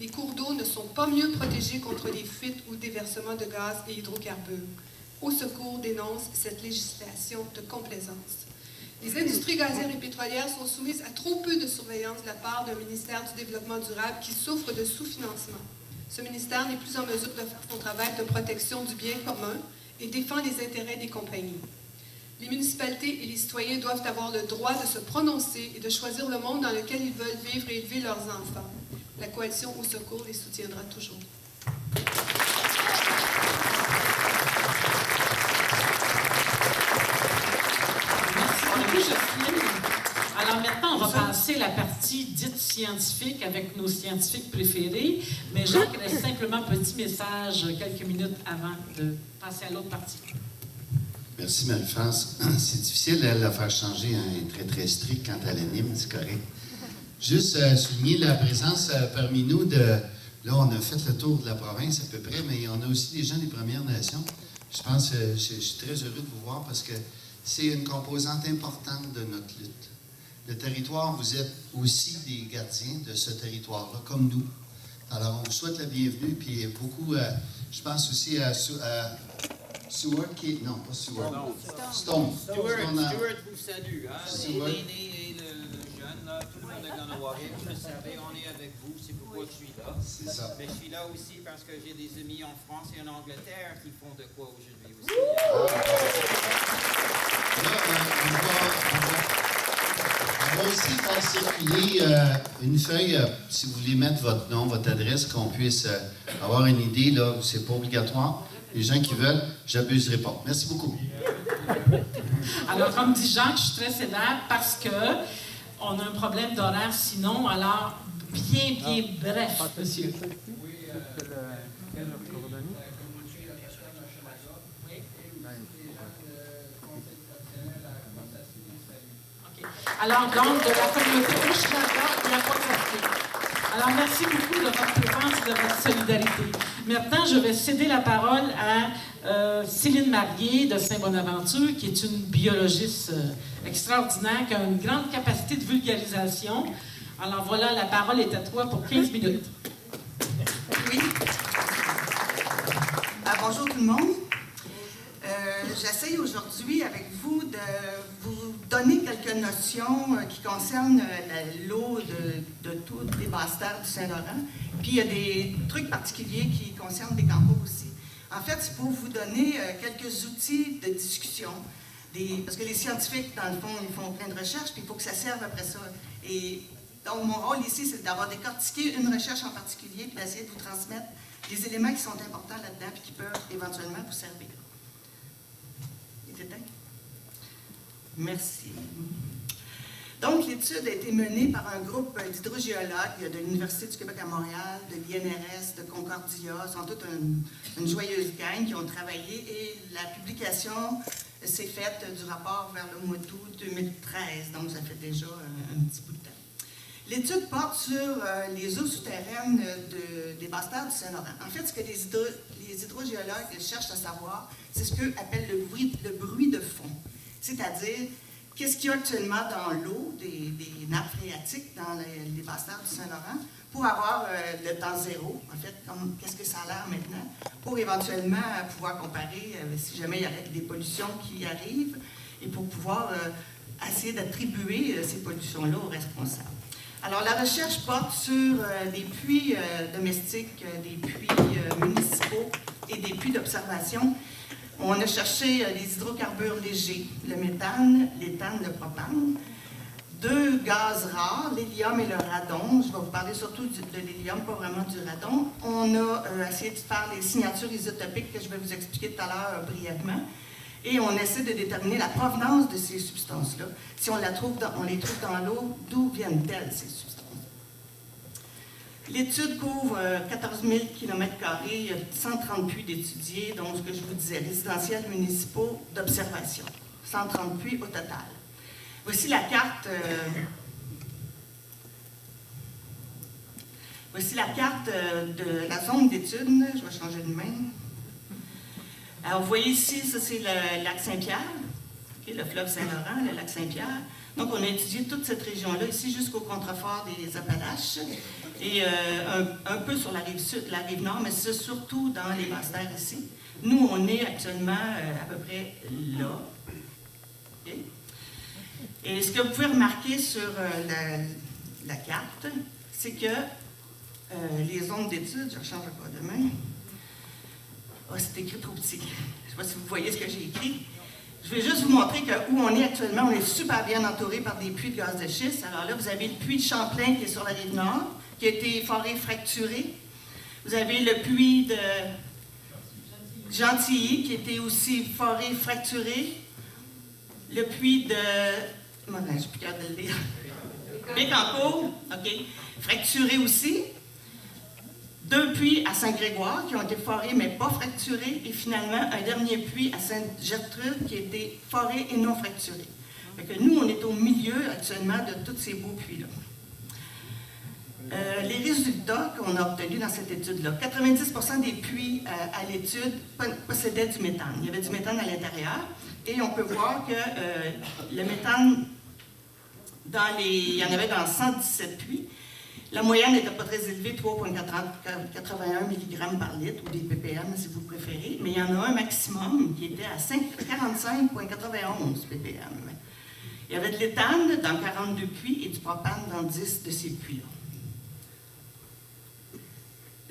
Les cours d'eau ne sont pas mieux protégés contre les fuites ou déversements de gaz et hydrocarbures. Au Secours dénonce cette législation de complaisance. Les industries gazières et pétrolières sont soumises à trop peu de surveillance de la part d'un ministère du Développement durable qui souffre de sous-financement. Ce ministère n'est plus en mesure de faire son travail de protection du bien commun et défend les intérêts des compagnies. Les municipalités et les citoyens doivent avoir le droit de se prononcer et de choisir le monde dans lequel ils veulent vivre et élever leurs enfants. La Coalition Au Secours les soutiendra toujours. Alors maintenant, on va passer la partie dite scientifique avec nos scientifiques préférés. Mais Jacques reste simplement un petit message quelques minutes avant de passer à l'autre partie. Merci, Marie-France. C'est difficile, elle, de la faire changer. Hein. Elle est très, très stricte quand elle anime, c'est correct. Juste souligner la présence parmi nous de... Là, on a fait le tour de la province à peu près, mais on a aussi des gens des Premières Nations. Je pense que je suis très heureux de vous voir parce que c'est une composante importante de notre lutte. Le territoire, vous êtes aussi des gardiens de ce territoire-là, comme nous. Alors, on vous souhaite la bienvenue, puis beaucoup, je pense aussi à Stewart, non, pas Stewart. Non. Stone. Stewart vous salue. Hein? L'aîné et le jeune, là, tout le monde est dans le Warrior. Vous le savez, on est avec vous, c'est pourquoi je suis là. C'est ça. Mais je suis là aussi parce que j'ai des amis en France et en Angleterre qui font de quoi aujourd'hui aussi. Là, on va aussi faire circuler une feuille, si vous voulez mettre votre nom, votre adresse, qu'on puisse avoir une idée, là, c'est pas obligatoire. Les gens qui veulent, j'abuserai pas. Merci beaucoup. Alors, comme dit Jacques, je suis très sévère parce que on a un problème d'horaire sinon. Alors, bien bref, monsieur. Alors, donc, de la communauté Hochelaga et Aquaporté. Alors, merci beaucoup de votre présence et de votre solidarité. Maintenant, je vais céder la parole à Céline Marié de Saint-Bonaventure, qui est une biologiste extraordinaire, qui a une grande capacité de vulgarisation. Alors voilà, la parole est à toi pour 15 minutes. Oui. Bonjour tout le monde. J'essaie aujourd'hui avec vous de vous donner quelques notions qui concernent l'eau de toutes les basses-terres du Saint-Laurent. Puis il y a des trucs particuliers qui concernent les campos aussi. En fait, c'est pour vous donner quelques outils de discussion. Parce que les scientifiques, dans le fond, ils font plein de recherches, puis il faut que ça serve après ça. Et donc, mon rôle ici, c'est d'avoir décortiqué une recherche en particulier, puis d'essayer de vous transmettre des éléments qui sont importants là-dedans, puis qui peuvent éventuellement vous servir. Merci. Donc, l'étude a été menée par un groupe d'hydrogéologues de l'Université du Québec à Montréal, de l'INRS, de Concordia. Ils sont toute une joyeuse gang qui ont travaillé et la publication s'est faite du rapport vers le mois d'août 2013. Donc, ça fait déjà un petit bout de temps. L'étude porte sur les eaux souterraines des basses-terres du Saint-Laurent. En fait, ce que les hydrogéologues cherchent à savoir, c'est ce qu'eux appellent le bruit de fond. C'est-à-dire, qu'est-ce qu'il y a actuellement dans l'eau des nappes phréatiques dans les basses-terres du Saint-Laurent pour avoir le temps zéro, en fait, qu'est-ce que ça a l'air maintenant, pour éventuellement pouvoir comparer si jamais il y aurait des pollutions qui arrivent et pour pouvoir essayer d'attribuer ces pollutions-là aux responsables. Alors, la recherche porte sur des puits domestiques, des puits municipaux et des puits d'observation. On a cherché les hydrocarbures légers, le méthane, l'éthane, le propane, 2 gaz rares, l'hélium et le radon. Je vais vous parler surtout de l'hélium, pas vraiment du radon. On a essayé de faire les signatures isotopiques que je vais vous expliquer tout à l'heure brièvement. Et on essaie de déterminer la provenance de ces substances-là. Si on les trouve dans l'eau, d'où viennent-elles, ces substances? L'étude couvre 14 000 km², il y a 130 puits d'étudiés, donc ce que je vous disais, résidentiels municipaux d'observation. 130 puits au total. Voici la carte. Voici la carte de la zone d'étude. Je vais changer de main. Alors, vous voyez ici, ça c'est le lac Saint-Pierre, okay, le fleuve Saint-Laurent, le lac Saint-Pierre. Donc, on a étudié toute cette région-là, ici jusqu'au contrefort des Appalaches, et un peu sur la rive sud, la rive nord, mais c'est surtout dans les basses-terres ici. Nous, on est actuellement à peu près là. Okay? Et ce que vous pouvez remarquer sur la carte, c'est que les zones d'études, je rechange encore demain. Ah, c'est écrit trop petit. Je ne sais pas si vous voyez ce que j'ai écrit. Je vais juste vous montrer que où on est actuellement, on est super bien entouré par des puits de gaz de schiste. Alors là, vous avez le puits de Champlain qui est sur la rive nord, qui a été foré fracturé. Vous avez le puits de Gentilly qui était aussi foré fracturé. Le puits de... je ne suis plus capable de le lire. Bécancour, OK, fracturé aussi. 2 puits à Saint-Grégoire qui ont été forés mais pas fracturés. Et finalement, un dernier puits à Sainte-Gertrude qui a été foré et non fracturé. Fait que nous, on est au milieu actuellement de tous ces beaux puits-là. Les résultats qu'on a obtenus dans cette étude-là, 90% des puits à l'étude possédaient du méthane. Il y avait du méthane à l'intérieur. Et on peut voir que le méthane, il y en avait dans 117 puits. La moyenne n'était pas très élevée, 3,81 mg par litre, ou des ppm si vous préférez, mais il y en a un maximum qui était à 45,91 ppm. Il y avait de l'éthane dans 42 puits et du propane dans 10 de ces puits-là.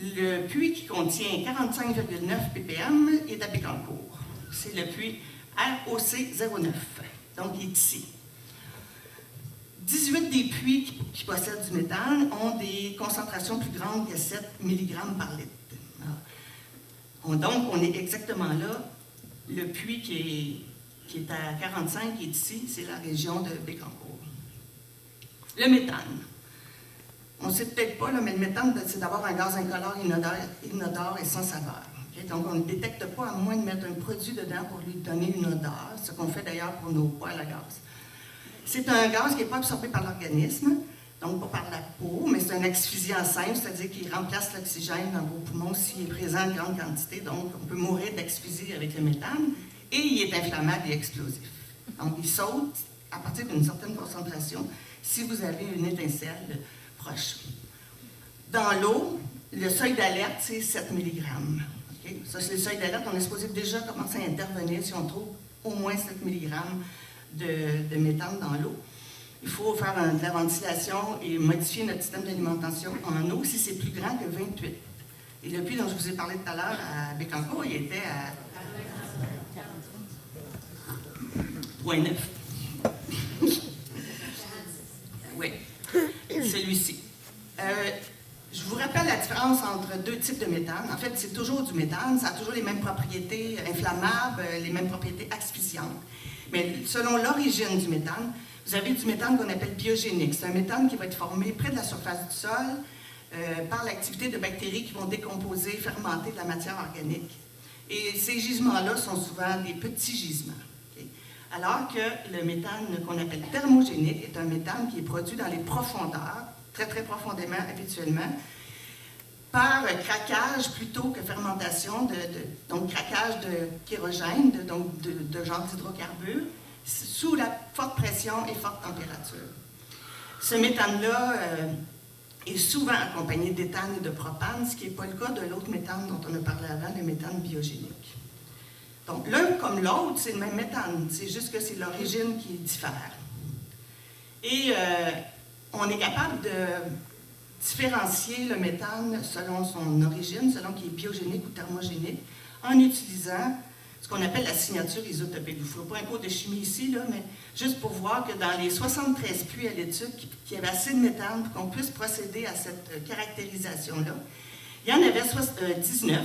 Le puits qui contient 45,9 ppm est à Bécancour. C'est le puits ROC 09, donc il est ici. 18 des puits qui possèdent du méthane ont des concentrations plus grandes que 7 mg par litre. Donc, on est exactement là. Le puits qui est à 45, qui est ici, c'est la région de Bécancour. Le méthane. On ne sait peut-être pas, là, mais le méthane, c'est d'abord un gaz incolore, inodore et sans saveur. Okay? Donc, on ne détecte pas à moins de mettre un produit dedans pour lui donner une odeur, ce qu'on fait d'ailleurs pour nos poêles à gaz. C'est un gaz qui n'est pas absorbé par l'organisme, donc pas par la peau, mais c'est un asphyxiant simple, c'est-à-dire qu'il remplace l'oxygène dans vos poumons s'il est présent en grande quantité. Donc, on peut mourir d'asphyxie avec le méthane, et il est inflammable et explosif. Donc, il saute à partir d'une certaine concentration si vous avez une étincelle proche. Dans l'eau, le seuil d'alerte, c'est 7 mg. Okay? Ça, c'est le seuil d'alerte. On est supposé déjà commencer à intervenir si on trouve au moins 7 mg de méthane dans l'eau. Il faut faire de la ventilation et modifier notre système d'alimentation en eau si c'est plus grand que 28. Et le puits dont je vous ai parlé tout à l'heure à Bécancour, il était à 0,9. Oui, celui-ci. Je vous rappelle la différence entre deux types de méthane. En fait, c'est toujours du méthane, ça a toujours les mêmes propriétés inflammables, les mêmes propriétés asphyxiantes. Mais selon l'origine du méthane, vous avez du méthane qu'on appelle biogénique. C'est un méthane qui va être formé près de la surface du sol par l'activité de bactéries qui vont décomposer, fermenter de la matière organique. Et ces gisements-là sont souvent des petits gisements. Okay? Alors que le méthane qu'on appelle thermogénique est un méthane qui est produit dans les profondeurs, très très profondément habituellement, par craquage plutôt que fermentation, donc craquage de kérogène, de genre d'hydrocarbures, sous la forte pression et forte température. Ce méthane-là est souvent accompagné d'éthane et de propane, ce qui n'est pas le cas de l'autre méthane dont on a parlé avant, le méthane biogénique. Donc l'un comme l'autre, c'est le même méthane, c'est juste que c'est l'origine qui diffère. Et on est capable de différencier le méthane selon son origine, selon qu'il est biogénique ou thermogénique, en utilisant ce qu'on appelle la signature isotopique. Il ne faut pas un cours de chimie ici, là, mais juste pour voir que dans les 73 puits à l'étude qui avaient assez de méthane pour qu'on puisse procéder à cette caractérisation-là, il y en avait 19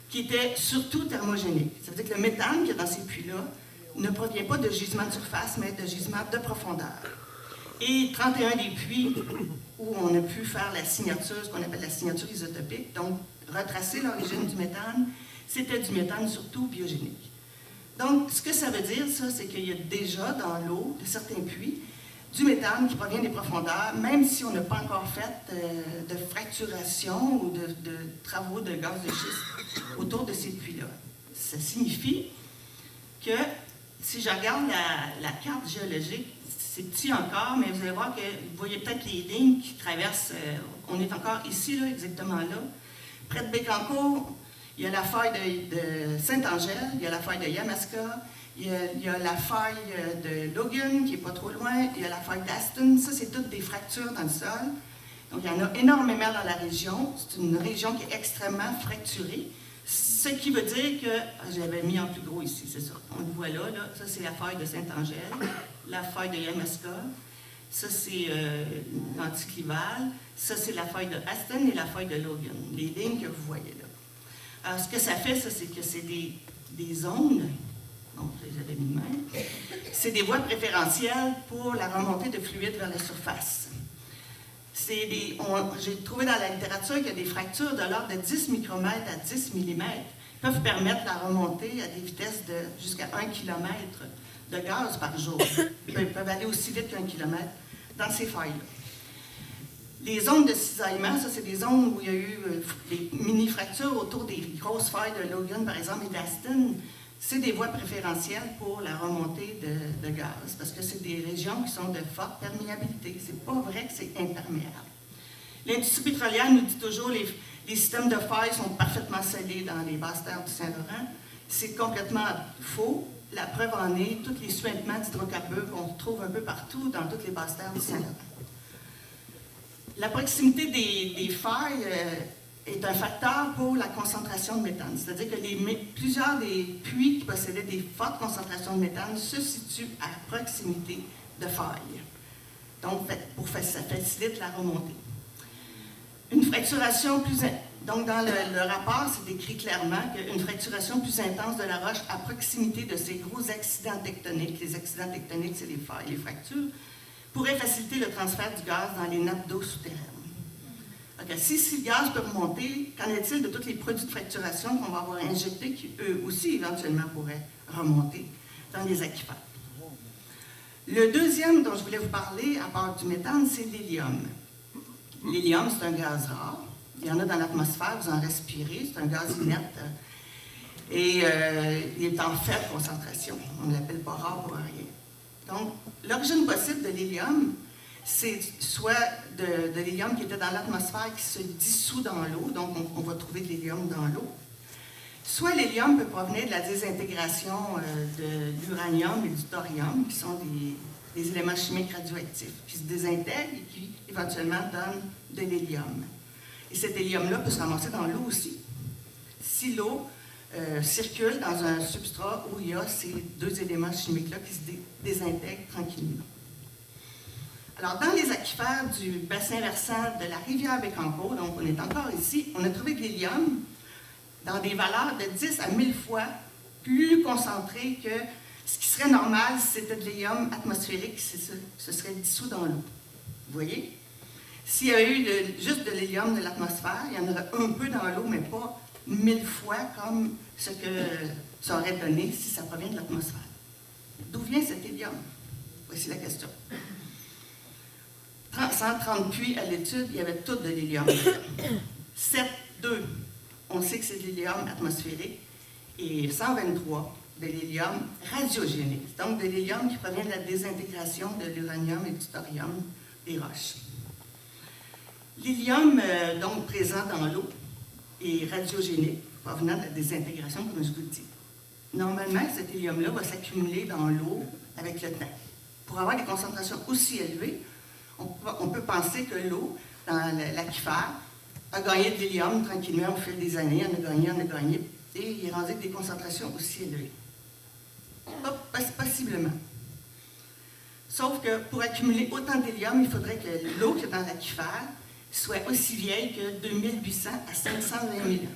qui étaient surtout thermogéniques. Ça veut dire que le méthane qui est dans ces puits-là ne provient pas de gisements de surface, mais de gisements de profondeur. Et 31 des puits où on a pu faire la signature, ce qu'on appelle la signature isotopique, donc retracer l'origine du méthane, c'était du méthane surtout biogénique. Donc, ce que ça veut dire, ça, c'est qu'il y a déjà dans l'eau de certains puits du méthane qui provient des profondeurs, même si on n'a pas encore fait de fracturation ou de travaux de gaz de schiste autour de ces puits-là. Ça signifie que, si je regarde la carte géologique, c'est petit encore, mais vous allez voir que vous voyez peut-être les lignes qui traversent. On est encore ici, là, exactement là. Près de Bécancour, Il y a la faille de Saint-Angèle, il y a la faille de Yamaska, il y a la faille de Logan, qui n'est pas trop loin, il y a la faille d'Aston. Ça, c'est toutes des fractures dans le sol. Donc, il y en a énormément dans la région. C'est une région qui est extrêmement fracturée. Ce qui veut dire que, j'avais mis en plus gros ici, c'est ça. On le voit là, ça c'est la faille de Saint-Angèle, la faille de Yamaska, ça c'est l'anticlinal, ça c'est la faille de Aston et la faille de Logan, les lignes que vous voyez là. Alors, ce que ça fait, ça, c'est que c'est des zones, donc je les avais mis de même, c'est des voies préférentielles pour la remontée de fluide vers la surface. J'ai trouvé dans la littérature qu'il y a des fractures de l'ordre de 10 micromètres à 10 mm peuvent permettre la remontée à des vitesses de jusqu'à 1 km de gaz par jour. Ils peuvent aller aussi vite qu'1 km dans ces failles-là. Les zones de cisaillement, ça c'est des zones où il y a eu des mini-fractures autour des grosses failles de Logan, par exemple, et d'Aston. C'est des voies préférentielles pour la remontée de gaz, parce que c'est des régions qui sont de forte perméabilité. C'est pas vrai que c'est imperméable. L'industrie pétrolière nous dit toujours que les systèmes de failles sont parfaitement scellés dans les basses terres du Saint-Laurent. C'est complètement faux. La preuve en est tous les suintements d'hydrocarbures qu'on trouve un peu partout dans toutes les basses terres du Saint-Laurent. La proximité des failles est un facteur pour la concentration de méthane. C'est-à-dire que plusieurs des puits qui possédaient des fortes concentrations de méthane se situent à proximité de failles. Donc, ça facilite la remontée. Une fracturation plus... Donc, dans le rapport, c'est écrit clairement qu'une fracturation plus intense de la roche à proximité de ces gros accidents tectoniques, les accidents tectoniques, c'est les failles, les fractures, pourrait faciliter le transfert du gaz dans les nappes d'eau souterraines. Okay. Si le gaz peut remonter, qu'en est-il de tous les produits de fracturation qu'on va avoir injectés qui, eux aussi, éventuellement, pourraient remonter dans les aquifères? Le deuxième dont je voulais vous parler, à part du méthane, c'est l'hélium. L'hélium, c'est un gaz rare. Il y en a dans l'atmosphère, vous en respirez, c'est un gaz inerte. Et il est en faible concentration. On ne l'appelle pas rare pour rien. Donc, l'origine possible de l'hélium, c'est soit de l'hélium qui était dans l'atmosphère qui se dissout dans l'eau, donc on va trouver de l'hélium dans l'eau. Soit l'hélium peut provenir de la désintégration de l'uranium et du thorium, qui sont des éléments chimiques radioactifs, qui se désintègrent et qui éventuellement donnent de l'hélium. Et cet hélium-là peut se ramasser dans l'eau aussi. Si l'eau circule dans un substrat où il y a ces deux éléments chimiques-là qui se désintègrent tranquillement. Alors, dans les aquifères du bassin versant de la rivière Bécancour, donc on est encore ici, on a trouvé de l'hélium dans des valeurs de 10 à 1000 fois plus concentrées que ce qui serait normal si c'était de l'hélium atmosphérique qui se serait dissous dans l'eau. Vous voyez? S'il y avait eu juste de l'hélium de l'atmosphère, il y en aurait un peu dans l'eau, mais pas 1000 fois comme ce que ça aurait donné si ça provient de l'atmosphère. D'où vient cet hélium? Voici la question. 130 puits à l'étude, il y avait tout de l'hélium. 7,2, on sait que c'est de l'hélium atmosphérique, et 123 de l'hélium radiogénique, donc de l'hélium qui provient de la désintégration de l'uranium et du thorium des roches. L'hélium, donc présent dans l'eau, est radiogénique, provenant de la désintégration, comme je vous le dis. Normalement, cet hélium-là va s'accumuler dans l'eau avec le temps. Pour avoir des concentrations aussi élevées, on peut penser que l'eau, dans l'aquifère, a gagné de l'hélium tranquillement au fil des années, on a gagné, et il est rendu avec des concentrations aussi élevées. Possiblement. Sauf que pour accumuler autant d'hélium, il faudrait que l'eau qui est dans l'aquifère soit aussi vieille que 2800 à 520 000 ans.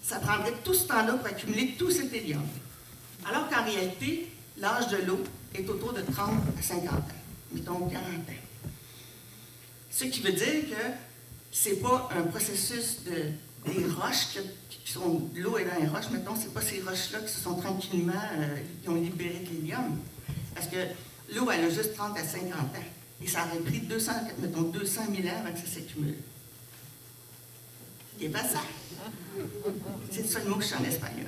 Ça prendrait tout ce temps-là pour accumuler tout cet hélium. Alors qu'en réalité, l'âge de l'eau est autour de 30 à 50 ans, mettons 40 ans. Ce qui veut dire que ce n'est pas un processus des roches qui sont de l'eau et dans les roches, mettons, ce n'est pas ces roches-là qui se sont tranquillement, qui ont libéré de l'hélium. Parce que l'eau, elle a juste 30 à 50 ans. Et ça aurait pris 200 000 ans avant que ça s'accumule. C'est pas ça. C'est le seul mot que je suis en espagnol.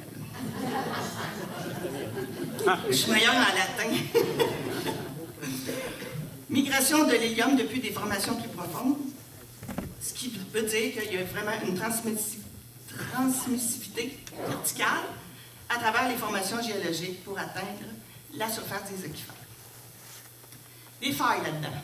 Je suis meilleure en latin. Migration de l'hélium depuis des formations plus profondes, ce qui veut dire qu'il y a vraiment une transmissivité verticale à travers les formations géologiques pour atteindre la surface des aquifères. Des failles là-dedans.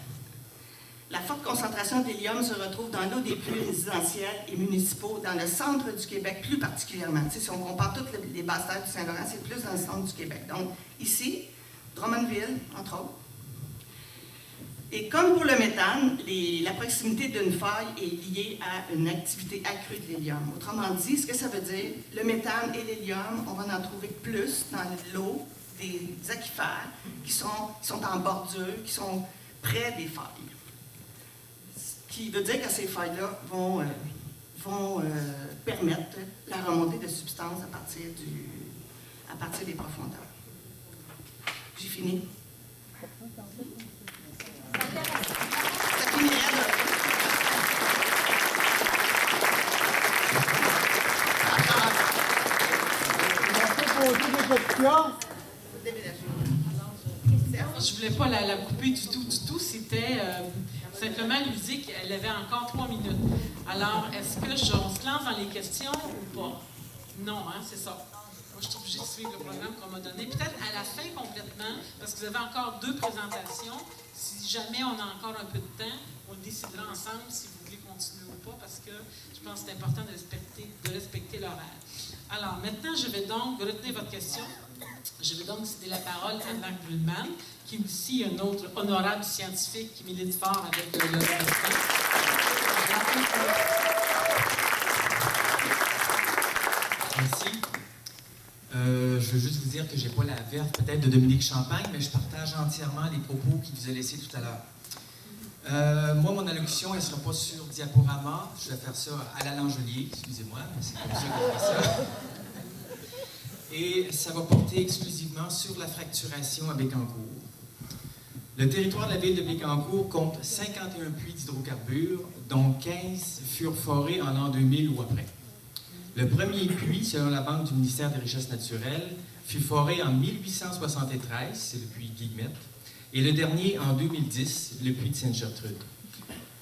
La forte concentration d'hélium se retrouve dans l'eau des pluies résidentiels et municipaux, dans le centre du Québec plus particulièrement. Tu sais, si on compare toutes les basses terres du Saint-Laurent, c'est plus dans le centre du Québec. Donc, ici, Drummondville, entre autres. Et comme pour le méthane, la proximité d'une faille est liée à une activité accrue de l'hélium. Autrement dit, ce que ça veut dire, le méthane et l'hélium, on va en trouver plus dans l'eau des aquifères qui sont en bordure, qui sont près des failles. Ce qui veut dire que ces failles-là vont permettre la remontée de substances à partir des profondeurs. J'ai fini. Ça finirait là. Je voulais pas la couper du tout. C'était simplement lui dire qu'elle avait encore 3 minutes. Alors, est-ce que on se lance dans les questions ou pas? Non, hein, c'est ça. Moi, je suis obligée de suivre le programme qu'on m'a donné. Peut-être à la fin complètement, parce que vous avez encore 2 présentations. Si jamais on a encore un peu de temps, on le décidera ensemble si vous voulez continuer ou pas, parce que je pense que c'est important de respecter l'horaire. Alors, maintenant, je vais donc retenir votre question. Je vais donc céder la parole à Marc Brunman, qui est aussi un autre honorable scientifique qui milite fort avec le Merci. Je veux juste vous dire que je n'ai pas la verve peut-être de Dominique Champagne, mais je partage entièrement les propos qu'il vous a laissés tout à l'heure. Moi, mon allocution, elle ne sera pas sur diaporama. Je vais faire ça à la Langelier, excusez-moi, mais c'est comme ça que je fais ça. Et ça va porter exclusivement sur la fracturation à Bécancour. Le territoire de la ville de Bécancour compte 51 puits d'hydrocarbures, dont 15 furent forés en l'an 2000 ou après. Le premier puits, selon la Banque du ministère des Richesses naturelles, fut foré en 1873, c'est le puits Guillemette, et le dernier en 2010, le puits de Sainte-Gertrude.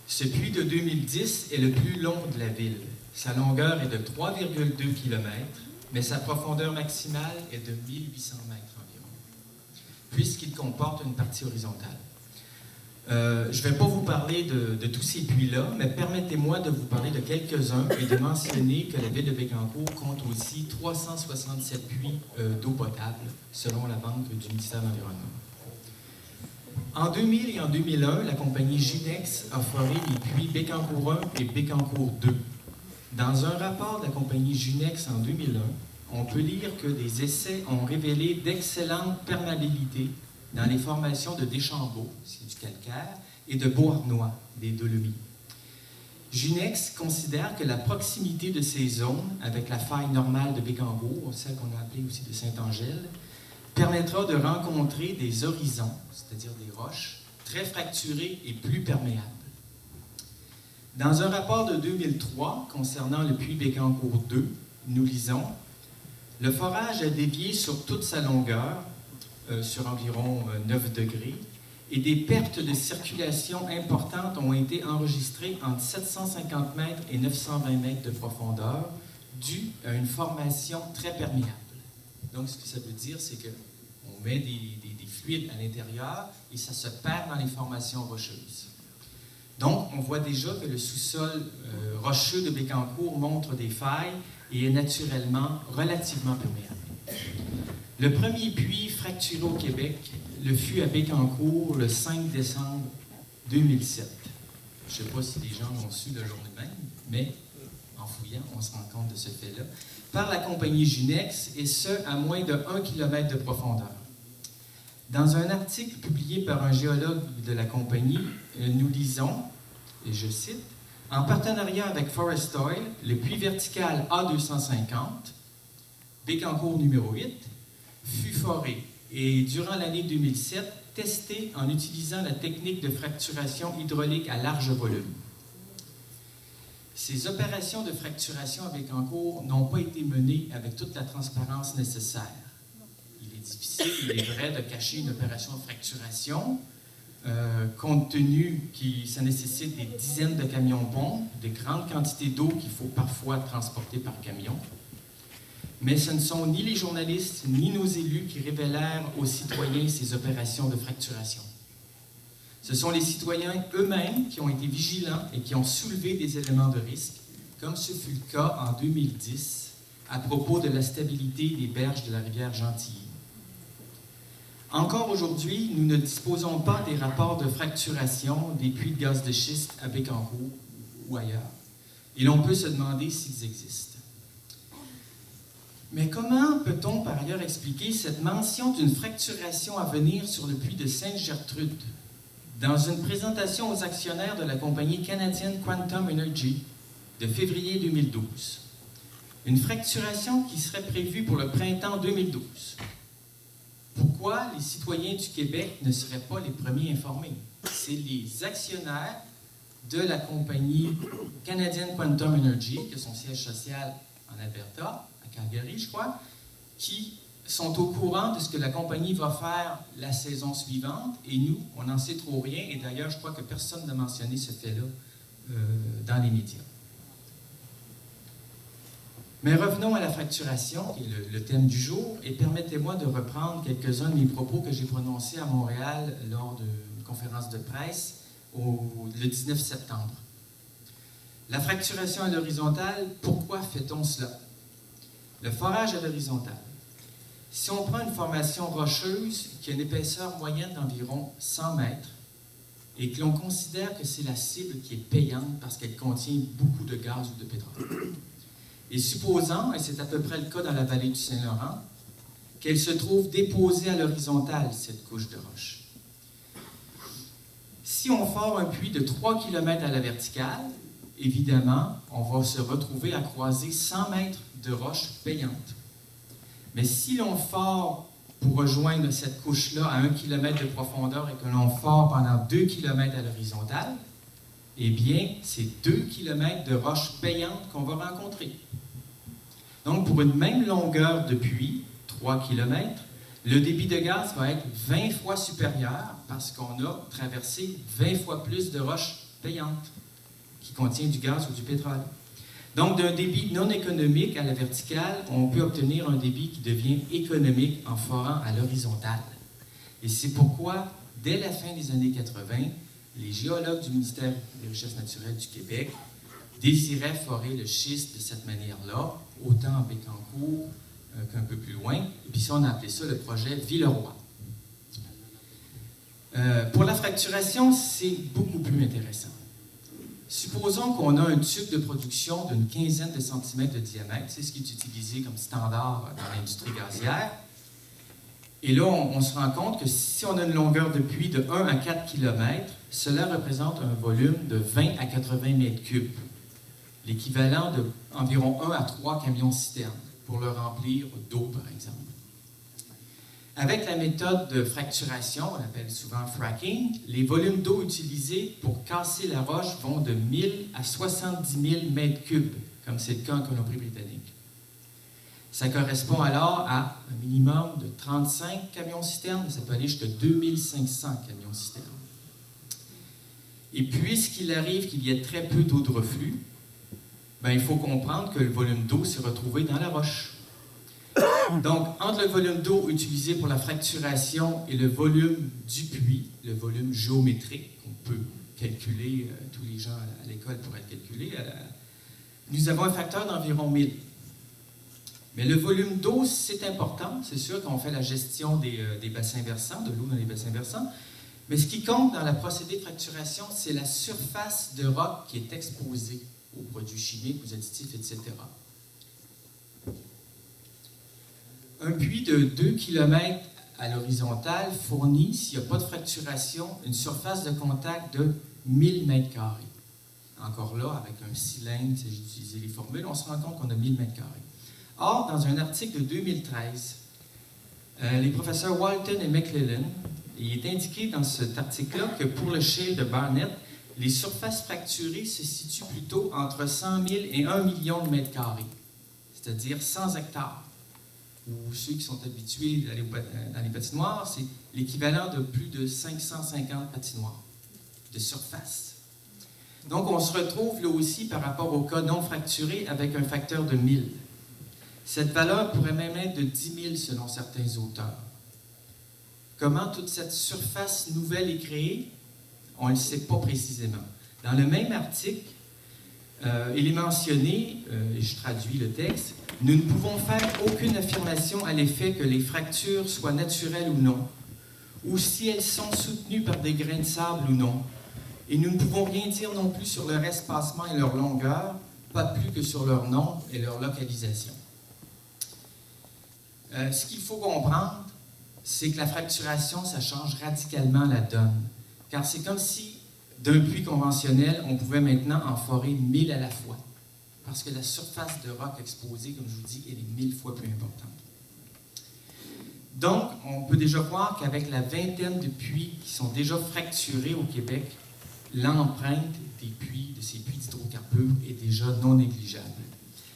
Ce puits de 2010 est le plus long de la ville. Sa longueur est de 3,2 km, mais sa profondeur maximale est de 1800 mètres environ, puisqu'il comporte une partie horizontale. Je ne vais pas vous parler de tous ces puits-là, mais permettez-moi de vous parler de quelques-uns et de mentionner que la ville de Bécancour compte aussi 367 puits d'eau potable, selon la Banque du ministère de l'Environnement. En 2000 et en 2001, la compagnie Ginex a foré les puits Bécancour 1 et Bécancour 2. Dans un rapport de la compagnie Ginex en 2001, on peut lire que des essais ont révélé d'excellentes perméabilités dans les formations de Deschambault, c'est du calcaire, et de Beauharnois, des Dolomites. Ginex considère que la proximité de ces zones avec la faille normale de Bécancour, celle qu'on a appelée aussi de Saint-Angèle, permettra de rencontrer des horizons, c'est-à-dire des roches, très fracturées et plus perméables. Dans un rapport de 2003 concernant le puits Bécancour 2, nous lisons « Le forage a dévié sur toute sa longueur, sur environ 9 degrés, et des pertes de circulation importantes ont été enregistrées entre 750 mètres et 920 mètres de profondeur, dues à une formation très perméable. » Donc, ce que ça veut dire, c'est qu'on met des fluides à l'intérieur et ça se perd dans les formations rocheuses. Donc, on voit déjà que le sous-sol rocheux de Bécancour montre des failles et est naturellement relativement perméable. Le premier puits fracturé au Québec le fut à Bécancour le 5 décembre 2007. Je ne sais pas si les gens l'ont su le jour même, mais en fouillant, on se rend compte de ce fait-là, par la compagnie Ginex, et ce, à moins de 1 km de profondeur. Dans un article publié par un géologue de la compagnie, nous lisons, et je cite, « En partenariat avec Forest Oil, le puits vertical A250, Bécancour numéro 8, fut foré et, durant l'année 2007, testé en utilisant la technique de fracturation hydraulique à large volume. Ces opérations de fracturation à Bécancour n'ont pas été menées avec toute la transparence nécessaire. Il est difficile, il est vrai, de cacher une opération de fracturation compte tenu que ça nécessite des dizaines de camions-pompes, des grandes quantités d'eau qu'il faut parfois transporter par camion. Mais ce ne sont ni les journalistes ni nos élus qui révélèrent aux citoyens ces opérations de fracturation. Ce sont les citoyens eux-mêmes qui ont été vigilants et qui ont soulevé des éléments de risque, comme ce fut le cas en 2010 à propos de la stabilité des berges de la rivière Gentilly. Encore aujourd'hui, nous ne disposons pas des rapports de fracturation des puits de gaz de schiste à Bécancour ou ailleurs, et l'on peut se demander s'ils existent. Mais comment peut-on par ailleurs expliquer cette mention d'une fracturation à venir sur le puits de Sainte-Gertrude dans une présentation aux actionnaires de la compagnie canadienne Quantum Energy de février 2012? Une fracturation qui serait prévue pour le printemps 2012. Pourquoi les citoyens du Québec ne seraient pas les premiers informés? C'est les actionnaires de la compagnie canadienne Quantum Energy, qui a son siège social en Alberta, à Calgary, je crois, qui sont au courant de ce que la compagnie va faire la saison suivante, et nous, on n'en sait trop rien, et d'ailleurs, je crois que personne n'a mentionné ce fait-là dans les médias. Mais revenons à la fracturation, qui est le thème du jour, et permettez-moi de reprendre quelques-uns de mes propos que j'ai prononcés à Montréal lors d'une conférence de presse le 19 septembre. La fracturation à l'horizontale, pourquoi fait-on cela? Le forage à l'horizontale. Si on prend une formation rocheuse qui a une épaisseur moyenne d'environ 100 mètres et que l'on considère que c'est la cible qui est payante parce qu'elle contient beaucoup de gaz ou de pétrole, et supposant, et c'est à peu près le cas dans la vallée du Saint-Laurent, qu'elle se trouve déposée à l'horizontale, cette couche de roche. Si on fore un puits de 3 km à la verticale, évidemment, on va se retrouver à croiser 100 mètres de roches payantes. Mais si l'on fore pour rejoindre cette couche-là à 1 km de profondeur et que l'on fore pendant 2 km à l'horizontale, eh bien, c'est 2 km de roches payantes qu'on va rencontrer. Donc, pour une même longueur de puits, 3 km, le débit de gaz va être 20 fois supérieur parce qu'on a traversé 20 fois plus de roches payantes qui contiennent du gaz ou du pétrole. Donc, d'un débit non économique à la verticale, on peut obtenir un débit qui devient économique en forant à l'horizontale. Et c'est pourquoi, dès la fin des années 80, les géologues du ministère des Richesses naturelles du Québec désiraient forer le schiste de cette manière-là, autant à Bécancour qu'un peu plus loin. Et puis ça, on a appelé ça le projet Villeroy. Pour la fracturation, c'est beaucoup plus intéressant. Supposons qu'on a un tube de production d'une quinzaine de centimètres de diamètre, c'est ce qui est utilisé comme standard dans l'industrie gazière. Et là, on se rend compte que si on a une longueur de puits de 1 à 4 km, cela représente un volume de 20 à 80 mètres cubes, l'équivalent d'environ 1 à 3 camions-citernes pour le remplir d'eau, par exemple. Avec la méthode de fracturation, on appelle souvent fracking, les volumes d'eau utilisés pour casser la roche vont de 1000 à 70 000 mètres cubes, comme c'est le cas en Colombie-Britannique. Ça correspond alors à un minimum de 35 camions-citernes, ça peut aller jusqu'à 2500 camions-citernes. Et puisqu'il arrive qu'il y ait très peu d'eau de reflux, il faut comprendre que le volume d'eau s'est retrouvé dans la roche. Donc, entre le volume d'eau utilisé pour la fracturation et le volume du puits, le volume géométrique qu'on peut calculer, tous les gens à l'école pourraient le calculer, nous avons un facteur d'environ 1000. Mais le volume d'eau, c'est important. C'est sûr qu'on fait la gestion des bassins versants, de l'eau dans les bassins versants. Mais ce qui compte dans la procédé de fracturation, c'est la surface de roc qui est exposée aux produits chimiques, aux additifs, etc. Un puits de 2 km à l'horizontale fournit, s'il n'y a pas de fracturation, une surface de contact de 1000 m². Encore là, avec un cylindre, il s'agit d'utiliser les formules, on se rend compte qu'on a 1000 m². Or, dans un article de 2013, les professeurs Walton et McClellan, il est indiqué dans cet article-là que pour le shale de Barnett, les surfaces fracturées se situent plutôt entre 100 000 et 1 million de mètres carrés, c'est-à-dire 100 hectares. ou ceux qui sont habitués d'aller dans les patinoires, c'est l'équivalent de plus de 550 patinoires de surface. Donc, on se retrouve là aussi par rapport au cas non fracturé avec un facteur de 1000. Cette valeur pourrait même être de 10 000 selon certains auteurs. Comment toute cette surface nouvelle est créée? On ne le sait pas précisément. Dans le même article, il est mentionné, et je traduis le texte, « Nous ne pouvons faire aucune affirmation à l'effet que les fractures soient naturelles ou non, ou si elles sont soutenues par des grains de sable ou non, et nous ne pouvons rien dire non plus sur leur espacement et leur longueur, pas plus que sur leur nombre et leur localisation. » Ce qu'il faut comprendre, c'est que la fracturation, ça change radicalement la donne. Car c'est comme si, d'un puits conventionnel, on pouvait maintenant en forer 1000 à la fois. Parce que la surface de roc exposée, comme je vous dis, elle est 1000 fois plus importante. Donc, on peut déjà croire qu'avec la vingtaine de puits qui sont déjà fracturés au Québec, l'empreinte des puits, de ces puits d'hydrocarbures, est déjà non négligeable.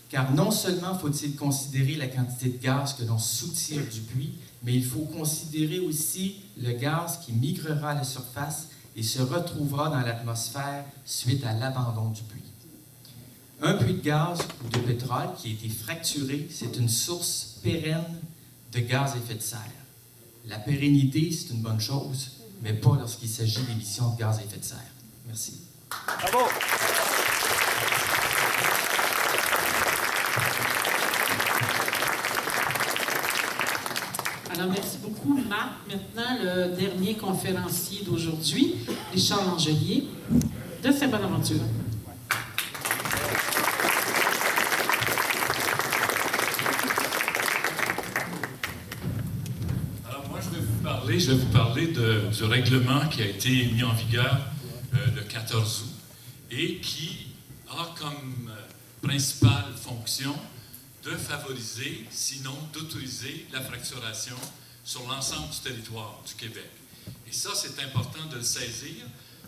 Car non seulement faut-il considérer la quantité de gaz que l'on soutire du puits, mais il faut considérer aussi le gaz qui migrera à la surface et se retrouvera dans l'atmosphère suite à l'abandon du puits. Un puits de gaz ou de pétrole qui a été fracturé, c'est une source pérenne de gaz à effet de serre. La pérennité, c'est une bonne chose, mais pas lorsqu'il s'agit d'émissions de gaz à effet de serre. Merci. Bravo! Alors, merci beaucoup, Marc. Maintenant, le dernier conférencier d'aujourd'hui, Richard Langelier, de Saint-Bonaventure. Alors, moi, je vais vous parler du règlement qui a été mis en vigueur le 14 août et qui a comme principale fonction de favoriser, sinon d'autoriser la fracturation sur l'ensemble du territoire du Québec. Et ça, c'est important de le saisir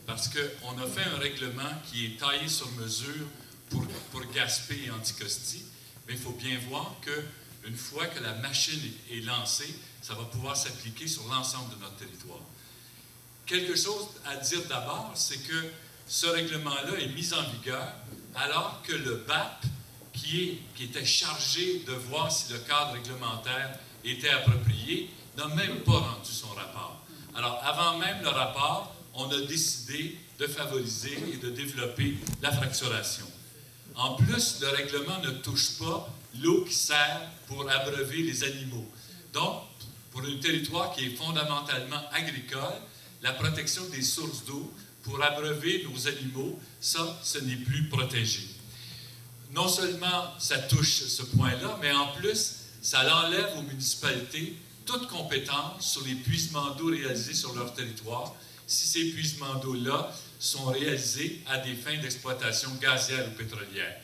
parce qu'on a fait un règlement qui est taillé sur mesure pour Gaspé et Anticosti, mais il faut bien voir qu'une fois que la machine est lancée, ça va pouvoir s'appliquer sur l'ensemble de notre territoire. Quelque chose à dire d'abord, c'est que ce règlement-là est mis en vigueur alors que le BAP, qui était chargé de voir si le cadre réglementaire était approprié, n'a même pas rendu son rapport. Alors, avant même le rapport, on a décidé de favoriser et de développer la fracturation. En plus, le règlement ne touche pas l'eau qui sert pour abreuver les animaux. Donc, pour un territoire qui est fondamentalement agricole, la protection des sources d'eau pour abreuver nos animaux, ça, ce n'est plus protégé. Non seulement ça touche ce point-là, mais en plus, ça l'enlève aux municipalités toute compétence sur les puisements d'eau réalisés sur leur territoire, si ces puisements d'eau-là sont réalisés à des fins d'exploitation gazière ou pétrolière.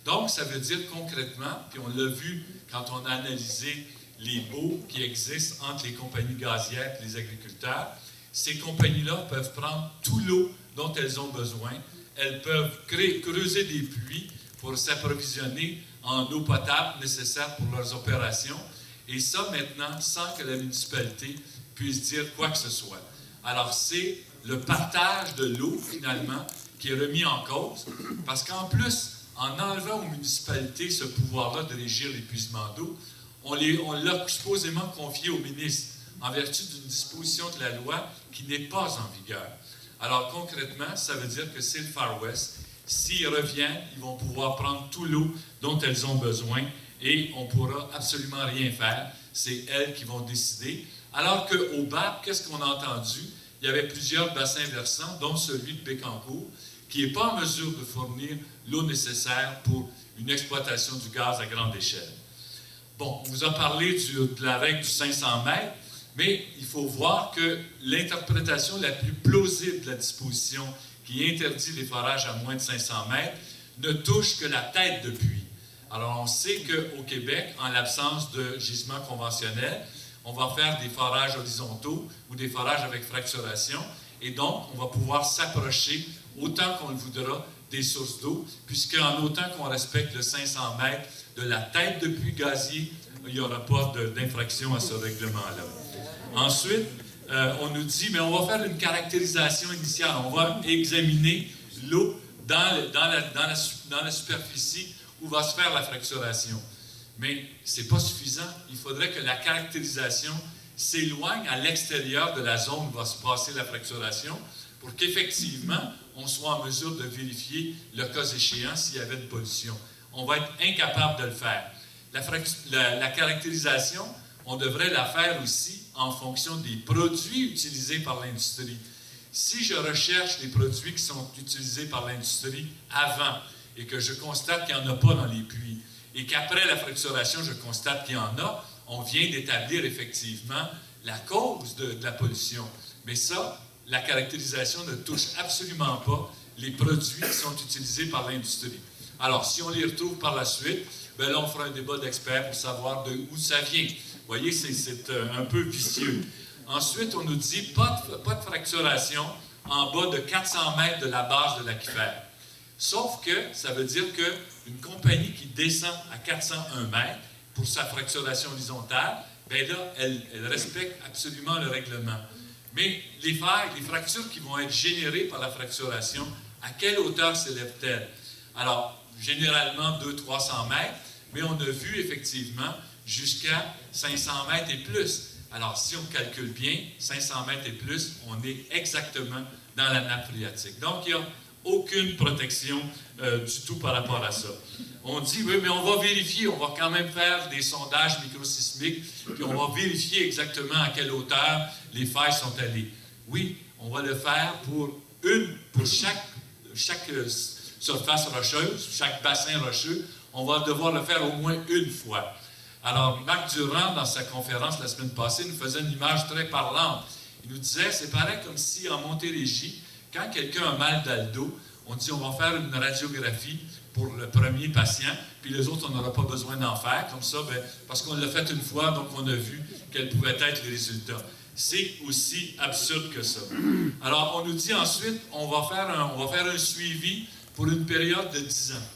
Donc, ça veut dire concrètement, puis on l'a vu quand on a analysé les baux qui existent entre les compagnies gazières et les agriculteurs, ces compagnies-là peuvent prendre tout l'eau dont elles ont besoin, elles peuvent creuser des puits pour s'approvisionner en eau potable nécessaire pour leurs opérations, et ça maintenant sans que la municipalité puisse dire quoi que ce soit. Alors c'est le partage de l'eau finalement qui est remis en cause, parce qu'en plus, en enlevant aux municipalités ce pouvoir-là de régir l'épuisement d'eau, on l'a supposément confié au ministre en vertu d'une disposition de la loi qui n'est pas en vigueur. Alors concrètement, ça veut dire que c'est le Far West. S'ils reviennent, ils vont pouvoir prendre tout l'eau dont elles ont besoin et on ne pourra absolument rien faire. C'est elles qui vont décider. Alors qu'au BAP, qu'est-ce qu'on a entendu? Il y avait plusieurs bassins versants, dont celui de Bécancour, qui n'est pas en mesure de fournir l'eau nécessaire pour une exploitation du gaz à grande échelle. Bon, on vous a parlé de la règle du 500 mètres, mais il faut voir que l'interprétation la plus plausible de la disposition qui interdit les forages à moins de 500 mètres ne touche que la tête de puits. Alors, on sait qu'au Québec, en l'absence de gisements conventionnels, on va faire des forages horizontaux ou des forages avec fracturation, et donc, on va pouvoir s'approcher autant qu'on le voudra des sources d'eau, puisqu'en autant qu'on respecte le 500 mètres de la tête de puits gazier il n'y aura pas d'infraction à ce règlement-là. Ensuite, on nous dit, mais on va faire une caractérisation initiale. On va examiner l'eau dans la superficie où va se faire la fracturation. Mais ce n'est pas suffisant. Il faudrait que la caractérisation s'éloigne à l'extérieur de la zone où va se passer la fracturation pour qu'effectivement, on soit en mesure de vérifier le cas échéant s'il y avait de pollution. On va être incapable de le faire. La caractérisation, on devrait la faire aussi en fonction des produits utilisés par l'industrie. Si je recherche les produits qui sont utilisés par l'industrie avant et que je constate qu'il n'y en a pas dans les puits, et qu'après la fracturation, je constate qu'il y en a, on vient d'établir effectivement la cause de la pollution. Mais ça, la caractérisation ne touche absolument pas les produits qui sont utilisés par l'industrie. Alors, si on les retrouve par la suite, bien là, on fera un débat d'experts pour savoir d'où ça vient. Vous voyez, c'est un peu vicieux. Ensuite, on nous dit pas de fracturation en bas de 400 mètres de la base de l'aquifère. Sauf que ça veut dire qu'une compagnie qui descend à 401 mètres pour sa fracturation horizontale, bien là, elle respecte absolument le règlement. Mais les failles, les fractures qui vont être générées par la fracturation, à quelle hauteur s'élèvent-elles? Alors, généralement 200-300 mètres, mais on a vu effectivement jusqu'à 500 mètres et plus. Alors, si on calcule bien, 500 mètres et plus, on est exactement dans la nappe phréatique. Donc, il n'y a aucune protection du tout par rapport à ça. On dit, oui, mais on va vérifier, on va quand même faire des sondages microsismiques, puis on va vérifier exactement à quelle hauteur les failles sont allées. Oui, on va le faire pour chaque surface rocheuse, chaque bassin rocheux, on va devoir le faire au moins une fois. Alors, Marc Durand, dans sa conférence la semaine passée, nous faisait une image très parlante. Il nous disait, c'est pareil comme si en Montérégie, quand quelqu'un a mal dans le dos, on dit, on va faire une radiographie pour le premier patient, puis les autres, on n'aura pas besoin d'en faire, comme ça, bien, parce qu'on l'a fait une fois, donc on a vu quels pouvaient être les résultats. C'est aussi absurde que ça. Alors, on nous dit ensuite, on va faire un suivi pour une période de 10 ans.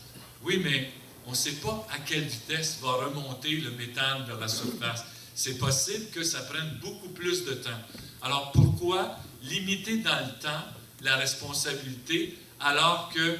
Oui, mais on ne sait pas à quelle vitesse va remonter le méthane vers la surface. C'est possible que ça prenne beaucoup plus de temps. Alors, pourquoi limiter dans le temps la responsabilité alors que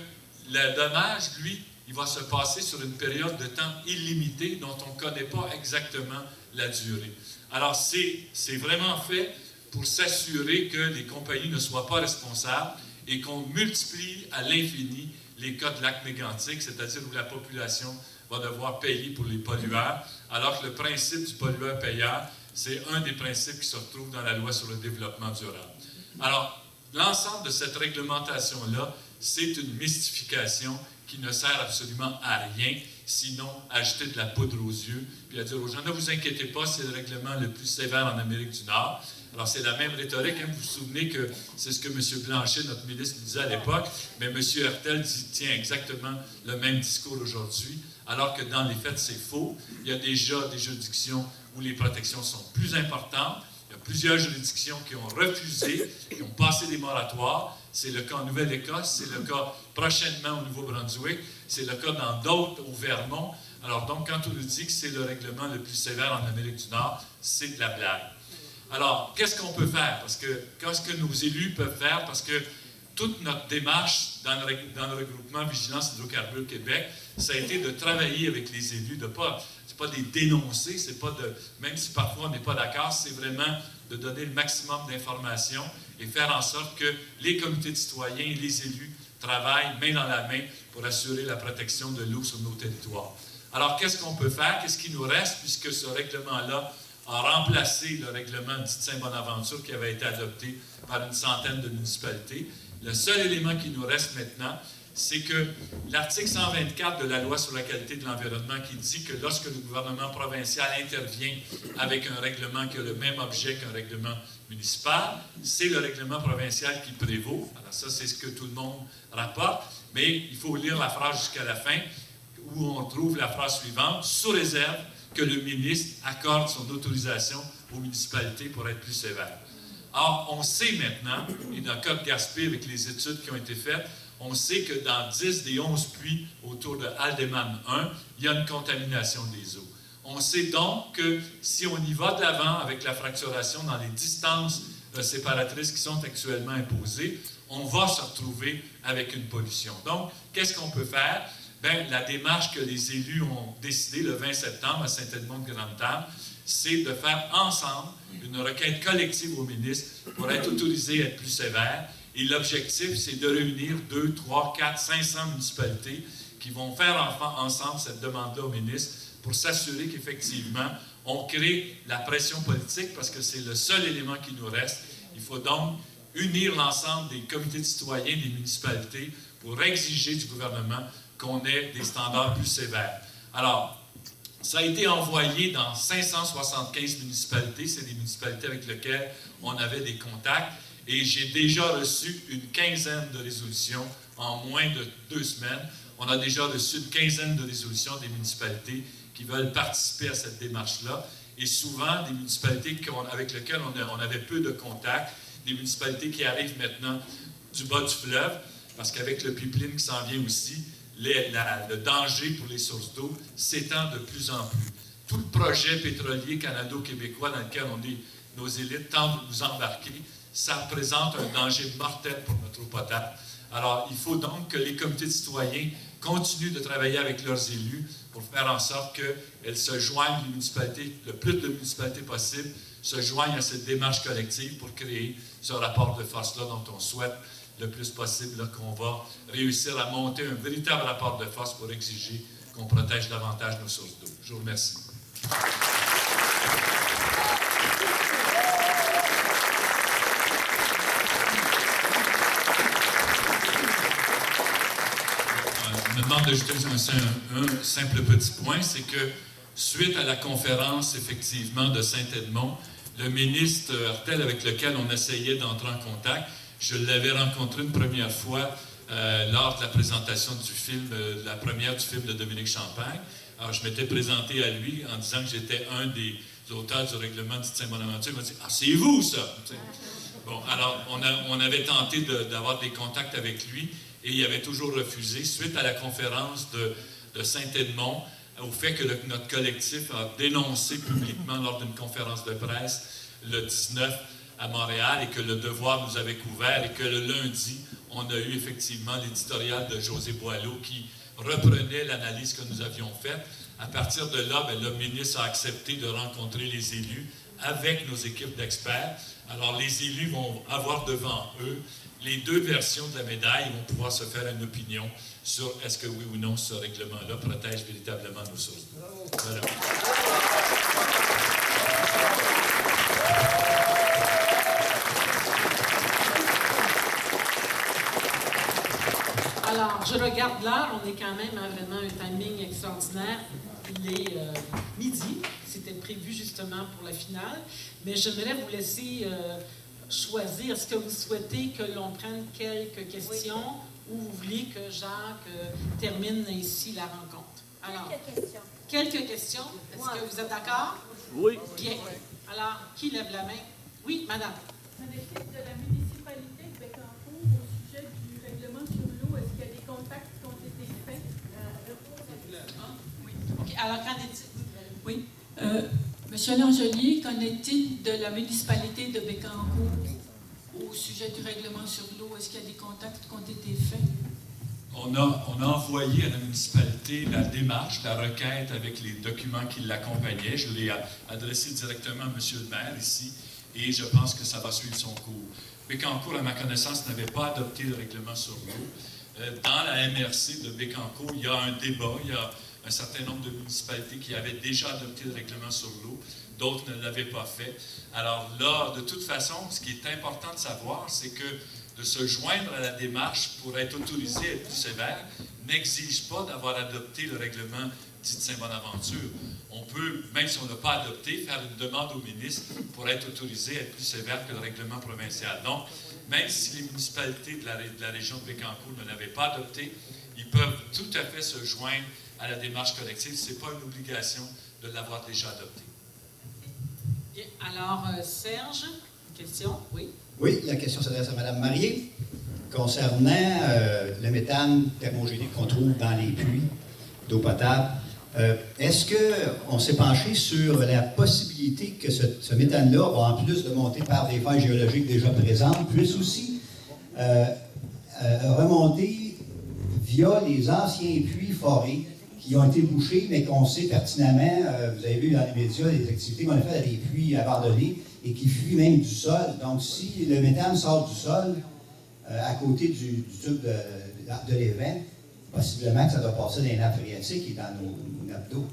le dommage, lui, il va se passer sur une période de temps illimitée dont on ne connaît pas exactement la durée. Alors, c'est vraiment fait pour s'assurer que les compagnies ne soient pas responsables et qu'on multiplie à l'infini les cas de lacs mégantiques, c'est-à-dire où la population va devoir payer pour les pollueurs, alors que le principe du pollueur-payeur, c'est un des principes qui se retrouve dans la loi sur le développement durable. Alors, l'ensemble de cette réglementation-là, c'est une mystification qui ne sert absolument à rien, sinon à ajouter de la poudre aux yeux, puis à dire aux gens, ne vous inquiétez pas, c'est le règlement le plus sévère en Amérique du Nord. Alors, c'est la même rhétorique. Hein? Vous vous souvenez que c'est ce que M. Blanchet, notre ministre, disait à l'époque, mais M. Hertel tient exactement le même discours aujourd'hui, alors que dans les faits, c'est faux. Il y a déjà des juridictions où les protections sont plus importantes. Il y a plusieurs juridictions qui ont refusé, qui ont passé des moratoires. C'est le cas en Nouvelle-Écosse, c'est le cas prochainement au Nouveau-Brunswick, c'est le cas dans d'autres au Vermont. Alors donc, quand on nous dit que c'est le règlement le plus sévère en Amérique du Nord, c'est de la blague. Alors, qu'est-ce qu'on peut faire? Qu'est-ce que nos élus peuvent faire? Parce que toute notre démarche dans le regroupement Vigilance Hydrocarbures Québec, ça a été de travailler avec les élus, c'est pas de les dénoncer, même si parfois on n'est pas d'accord, c'est vraiment de donner le maximum d'informations et faire en sorte que les comités de citoyens et les élus travaillent main dans la main pour assurer la protection de l'eau sur nos territoires. Alors, qu'est-ce qu'on peut faire? Qu'est-ce qui nous reste, puisque ce règlement-là a remplacé le règlement dit de Saint-Bonaventure qui avait été adopté par une centaine de municipalités? Le seul élément qui nous reste maintenant, c'est que l'article 124 de la Loi sur la qualité de l'environnement qui dit que lorsque le gouvernement provincial intervient avec un règlement qui a le même objet qu'un règlement municipal, c'est le règlement provincial qui prévaut. Alors ça, c'est ce que tout le monde rapporte, mais il faut lire la phrase jusqu'à la fin où on trouve la phrase suivante, sous réserve que le ministre accorde son autorisation aux municipalités pour être plus sévère. Or, on sait maintenant, et dans le cas de Gaspé, avec les études qui ont été faites, on sait que dans 10 des 11 puits autour de Aldeman 1, il y a une contamination des eaux. On sait donc que si on y va de l'avant avec la fracturation dans les distances séparatrices qui sont actuellement imposées, on va se retrouver avec une pollution. Donc, qu'est-ce qu'on peut faire? Bien, la démarche que les élus ont décidé le 20 septembre à Saint-Edmond-de-Grande-Table, c'est de faire ensemble une requête collective au ministre pour être autorisé à être plus sévère. Et l'objectif, c'est de réunir 2, 3, 4, 500 municipalités qui vont faire ensemble cette demande-là au ministre pour s'assurer qu'effectivement, on crée la pression politique parce que c'est le seul élément qui nous reste. Il faut donc unir l'ensemble des comités de citoyens, des municipalités pour exiger du gouvernement qu'on ait des standards plus sévères. Alors, ça a été envoyé dans 575 municipalités. C'est des municipalités avec lesquelles on avait des contacts. Et j'ai déjà reçu une quinzaine de résolutions en moins de 2 semaines. On a déjà reçu une quinzaine de résolutions des municipalités qui veulent participer à cette démarche-là. Et souvent, des municipalités avec lesquelles on avait peu de contacts, des municipalités qui arrivent maintenant du bas du fleuve, parce qu'avec le pipeline qui s'en vient aussi, le danger pour les sources d'eau s'étend de plus en plus. Tout le projet pétrolier canado-québécois dans lequel nos élites tentent de nous embarquer, ça représente un danger mortel pour notre eau potable. Alors, il faut donc que les comités de citoyens continuent de travailler avec leurs élus pour faire en sorte qu'elles se joignent, les municipalités, le plus de municipalités possible, se joignent à cette démarche collective pour créer ce rapport de force-là dont on souhaite le plus possible qu'on va réussir à monter un véritable rapport de force pour exiger qu'on protège davantage nos sources d'eau. Je vous remercie. Je me demande d'ajouter un simple petit point, c'est que suite à la conférence, effectivement, de Saint-Edmond, le ministre Hartel, avec lequel on essayait d'entrer en contact, je l'avais rencontré une première fois lors de la présentation du film, la première du film de Dominique Champagne. Alors, je m'étais présenté à lui en disant que j'étais un des auteurs du règlement de Saint-Bonaventure. Il m'a dit « Ah, c'est vous, ça! » Bon, alors, on avait tenté d'avoir des contacts avec lui et il avait toujours refusé, suite à la conférence de Saint-Edmond, au fait que notre collectif a dénoncé publiquement lors d'une conférence de presse le 19 à Montréal et que le Devoir nous avait couvert et que le lundi, on a eu effectivement l'éditorial de José Boileau qui reprenait l'analyse que nous avions faite. À partir de là, le ministre a accepté de rencontrer les élus avec nos équipes d'experts. Alors, les élus vont avoir devant eux les deux versions de la médaille. Ils vont pouvoir se faire une opinion sur est-ce que oui ou non ce règlement-là protège véritablement nos sources d'eau. Voilà. Alors, je regarde l'heure, on est quand même à vraiment un timing extraordinaire. Il est midi, c'était prévu justement pour la finale, mais j'aimerais vous laisser choisir. Est-ce que vous souhaitez que l'on prenne quelques questions ou vous voulez que Jacques termine ici la rencontre? Alors, quelques questions. Est-ce que vous êtes d'accord? Oui. Bien. Alors, qui lève la main? Oui, madame. L'équipe de la municipalité de Bécancour au sujet du règlement sur l'eau, est-ce qu'il y a des contacts qui ont été faits? Oui. OK. Alors, qu'en est-il? Oui. Monsieur Langelier, qu'en est-il de la municipalité de Bécancour au sujet du règlement sur l'eau? Est-ce qu'il y a des contacts qui ont été faits? On a envoyé à la municipalité la démarche, la requête avec les documents qui l'accompagnaient. Je l'ai adressé directement à M. le maire ici et je pense que ça va suivre son cours. Bécancour, à ma connaissance, n'avait pas adopté le règlement sur l'eau. Dans la MRC de Bécancour, il y a un débat. Il y a un certain nombre de municipalités qui avaient déjà adopté le règlement sur l'eau. D'autres ne l'avaient pas fait. Alors là, de toute façon, ce qui est important de savoir, c'est que de se joindre à la démarche pour être autorisé à être plus sévère n'exige pas d'avoir adopté le règlement dit de Saint-Bonaventure. On peut, même si on n'a pas adopté, faire une demande au ministre pour être autorisé à être plus sévère que le règlement provincial. Donc, même si les municipalités de la région de Bécancour ne l'avaient pas adopté, ils peuvent tout à fait se joindre à la démarche collective. Ce n'est pas une obligation de l'avoir déjà adopté. Bien. Alors, Serge, une question? Oui. Oui, la question s'adresse à Mme Marié. Concernant le méthane thermogénique qu'on trouve dans les puits d'eau potable, Est-ce qu'on s'est penché sur la possibilité que ce méthane-là, en plus de monter par des failles géologiques déjà présentes, puisse aussi remonter via les anciens puits forés qui ont été bouchés, mais qu'on sait pertinemment, vous avez vu dans les médias, les activités qu'on a faites à des puits abandonnés et qui fuient même du sol. Donc, si le méthane sort du sol, à côté du tube de l'évent, possiblement que ça doit passer dans les nappes phréatiques et dans nos nappes d'eau.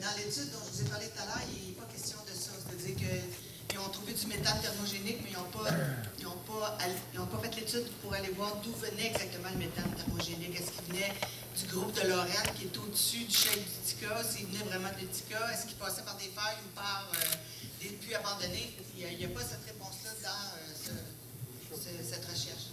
Dans l'étude dont je vous ai parlé tout à l'heure, il n'est pas question de ça. C'est-à-dire qu'ils ont trouvé du méthane thermogénique, mais ils n'ont pas fait l'étude pour aller voir d'où venait exactement le méthane thermogénique. Est-ce qu'il venait du groupe de Lorraine qui est au-dessus du chef d'Utica? S'il venait vraiment de l'Utica? Est-ce qu'il passait par des failles ou par des puits abandonnés? Il n'y a pas cette réponse-là dans cette recherche.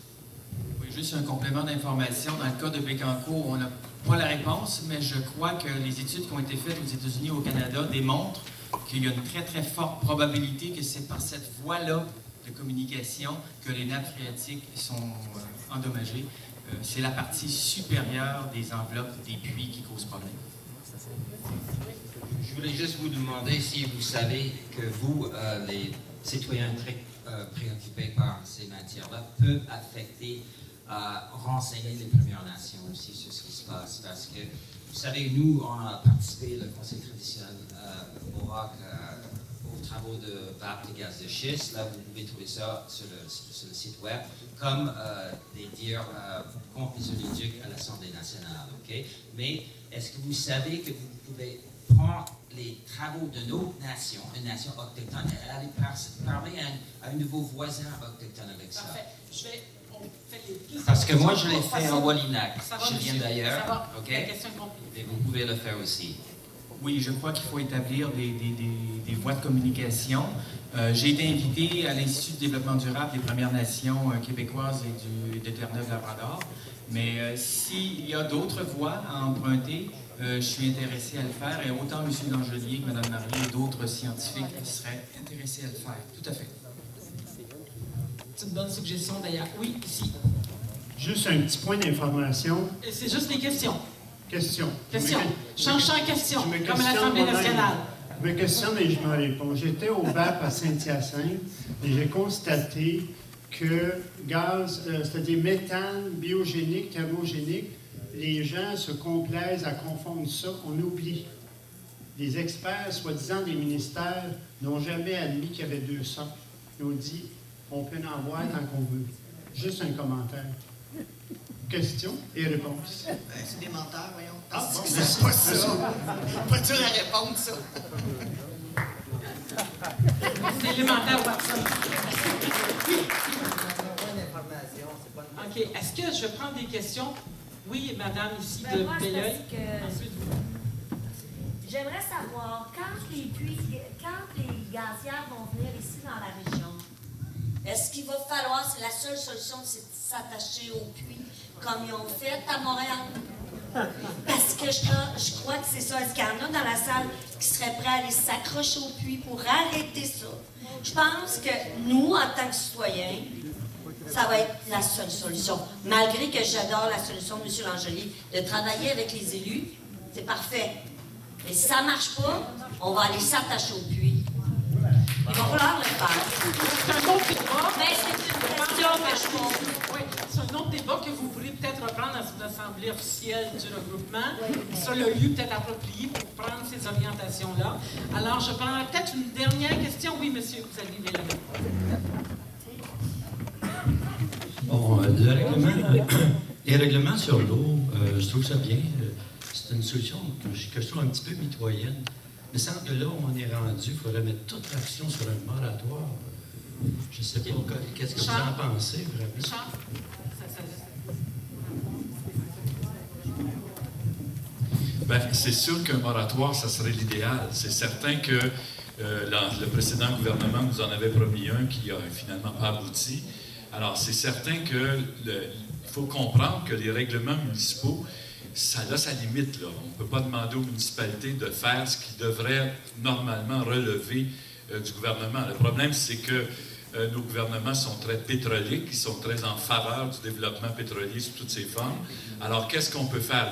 Oui, juste un complément d'information. Dans le cas de Bécancour, on n'a pas la réponse, mais je crois que les études qui ont été faites aux États-Unis et au Canada démontrent qu'il y a une très, très forte probabilité que c'est par cette voie-là de communication que les nappes phréatiques sont endommagées. C'est la partie supérieure des enveloppes des puits qui cause problème. Je voulais juste vous demander si vous savez que vous, les citoyens très préoccupés par ces matières-là, peuvent affecter, renseigner les Premières Nations aussi sur ce qui se passe. Parce que, vous savez, nous, on a participé, le Conseil traditionnel Mohawk, aux travaux de VAP de gaz de schiste. Là, vous pouvez trouver ça sur le site web, comme des dires contre les oléoducs à l'Assemblée nationale. Okay? Mais est-ce que vous savez que vous pouvez prendre les travaux de nos nations, une nation autochtone, et aller parler à un de vos voisins autochtones avec ça? Parfait. Parce que moi, je l'ai fait en Wallinac. Je viens d'ailleurs. OK? Et vous pouvez le faire aussi. Oui, je crois qu'il faut établir des voies de communication. J'ai été invité à l'Institut de développement durable des Premières Nations québécoises et de Terre-Neuve-Labrador. Mais s'il y a d'autres voies à emprunter, je suis intéressé à le faire. Et autant M. Langelier que Mme Marié et d'autres scientifiques seraient intéressés à le faire. Tout à fait. C'est une bonne suggestion d'ailleurs. Oui, ici. Juste un petit point d'information. C'est juste des questions. Question. Change en question, comme à l'Assemblée nationale. Je me questionne et je me réponds. J'étais au VAP à Saint-Hyacinthe et j'ai constaté que gaz, c'est-à-dire méthane, biogénique, thermogénique, les gens se complaisent à confondre ça. On oublie. Les experts, soi-disant des ministères, n'ont jamais admis qu'il y avait deux sortes. Ils ont dit, on peut en voir tant qu'on veut. Juste un commentaire. Questions et réponses. C'est des menteurs, voyons. Ah, bon, c'est pas ça. Pas dur à répondre, ça. C'est élémentaire, Watson. OK. Est-ce que je vais prendre des questions? Oui, madame, ici de Belleuil. J'aimerais savoir, quand les gazières vont venir ici dans la région, est-ce qu'il va falloir, c'est la seule solution, c'est de s'attacher au puits, comme ils ont fait à Montréal? Parce que je crois que c'est ça. Est-ce qu'il y en a dans la salle qui seraient prêts à aller s'accrocher au puits pour arrêter ça? Je pense que nous, en tant que citoyens, ça va être la seule solution. Malgré que j'adore la solution de M. Langelier, de travailler avec les élus, c'est parfait. Mais si ça ne marche pas, on va aller s'attacher au puits. Il va falloir le faire. C'est un autre débat. Mais c'est une question que je pose. Oui, c'est un autre débat que vous pourrez peut-être reprendre dans une assemblée officielle du regroupement. Ça, le lieu peut-être approprié pour prendre ces orientations-là. Alors, je prendrai peut-être une dernière question. Oui, monsieur, vous allez lever la main. Bon, les règlements sur l'eau, je trouve ça bien. C'est une solution que je trouve un petit peu mitoyenne. Mais sans que là, on est rendu, il faudrait mettre toute l'action sur un moratoire. Je ne sais pas, qu'est-ce que vous en pensez, vraiment? Ben, c'est sûr qu'un moratoire, ça serait l'idéal. C'est certain que le précédent gouvernement nous en avait promis un qui n'a finalement pas abouti. Alors, c'est certain qu'il faut comprendre que les règlements municipaux, ça a sa limite, là. On ne peut pas demander aux municipalités de faire ce qui devrait normalement relever du gouvernement. Le problème, c'est que nos gouvernements sont très pétroliques, ils sont très en faveur du développement pétrolier sous toutes ses formes. Alors, qu'est-ce qu'on peut faire?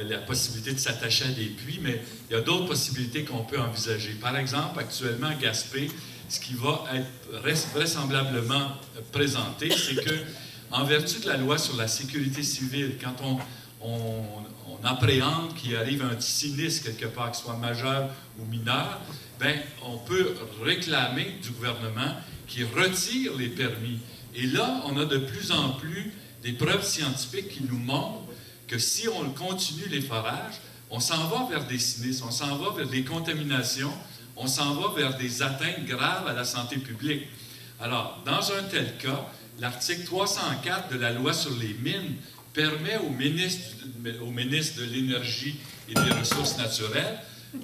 la possibilité de s'attacher à des puits, mais il y a d'autres possibilités qu'on peut envisager. Par exemple, actuellement, à Gaspé, ce qui va être vraisemblablement présenté, c'est que, en vertu de la loi sur la sécurité civile, quand on appréhende qu'il arrive un sinistre quelque part, qu'il soit majeur ou mineur, bien, on peut réclamer du gouvernement qu'il retire les permis. Et là, on a de plus en plus des preuves scientifiques qui nous montrent que si on continue les forages, on s'en va vers des sinistres, on s'en va vers des contaminations, on s'en va vers des atteintes graves à la santé publique. Alors, dans un tel cas, l'article 304 de la loi sur les mines permet au ministre de l'Énergie et des Ressources naturelles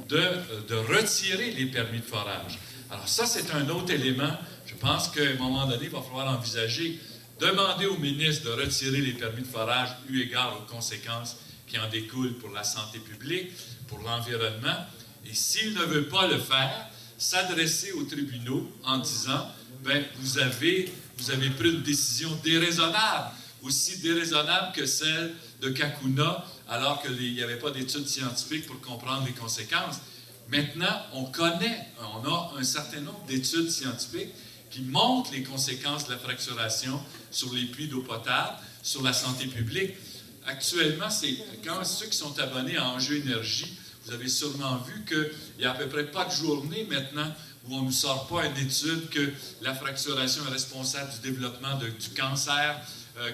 de retirer les permis de forage. Alors ça, c'est un autre élément. Je pense qu'à un moment donné, il va falloir envisager, demander au ministre de retirer les permis de forage eu égard aux conséquences qui en découlent pour la santé publique, pour l'environnement. Et s'il ne veut pas le faire, s'adresser aux tribunaux en disant, bien, vous avez pris une décision déraisonnable, aussi déraisonnable que celle de Kakuna, alors qu'il n'y avait pas d'études scientifiques pour comprendre les conséquences. Maintenant, on a un certain nombre d'études scientifiques qui montrent les conséquences de la fracturation sur les puits d'eau potable, sur la santé publique. Actuellement, quand ceux qui sont abonnés à Enjeu Énergie, vous avez sûrement vu qu'il n'y a à peu près pas de journée maintenant où on ne nous sort pas une étude que la fracturation est responsable du développement du cancer,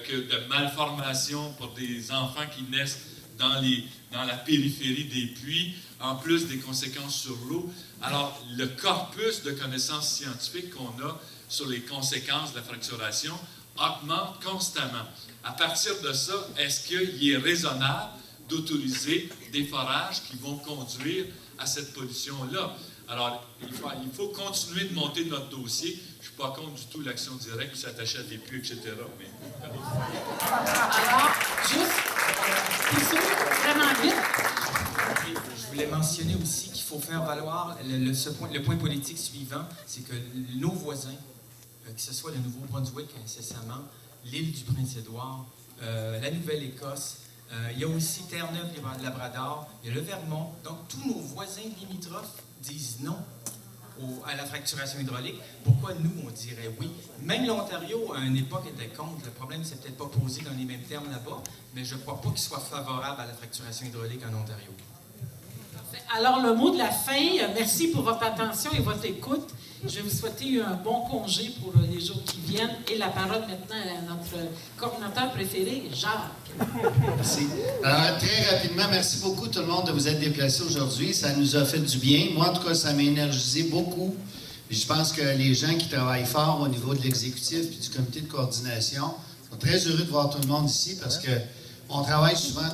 que de malformations pour des enfants qui naissent dans la périphérie des puits, en plus des conséquences sur l'eau. Alors, le corpus de connaissances scientifiques qu'on a sur les conséquences de la fracturation augmente constamment. À partir de ça, est-ce qu'il est raisonnable d'autoriser des forages qui vont conduire à cette pollution-là? Alors, il faut continuer de monter notre dossier. Je ne suis pas contre du tout l'action directe qui s'attache à des puits, etc. Mais... Alors, juste, c'est sûr, vraiment vite. Je voulais mentionner aussi qu'il faut faire valoir le point politique suivant, c'est que nos voisins, que ce soit le Nouveau-Brunswick incessamment, l'île du Prince-Édouard, la Nouvelle-Écosse, il y a aussi Terre-Neuve-Labrador, il y a le Vermont. Donc, tous nos voisins limitrophes disent non à la fracturation hydraulique. Pourquoi nous, on dirait oui? Même l'Ontario, à une époque, était contre. Le problème, c'est peut-être pas posé dans les mêmes termes là-bas, mais je ne crois pas qu'il soit favorable à la fracturation hydraulique en Ontario. Alors, le mot de la fin, merci pour votre attention et votre écoute. Je vais vous souhaiter un bon congé pour les jours qui viennent. Et la parole maintenant à notre coordinateur préféré, Jacques. Merci. Alors, très rapidement, merci beaucoup tout le monde de vous être déplacés aujourd'hui. Ça nous a fait du bien. Moi, en tout cas, ça m'a énergisé beaucoup. Puis je pense que les gens qui travaillent fort au niveau de l'exécutif et du comité de coordination sont très heureux de voir tout le monde ici parce qu'on travaille souvent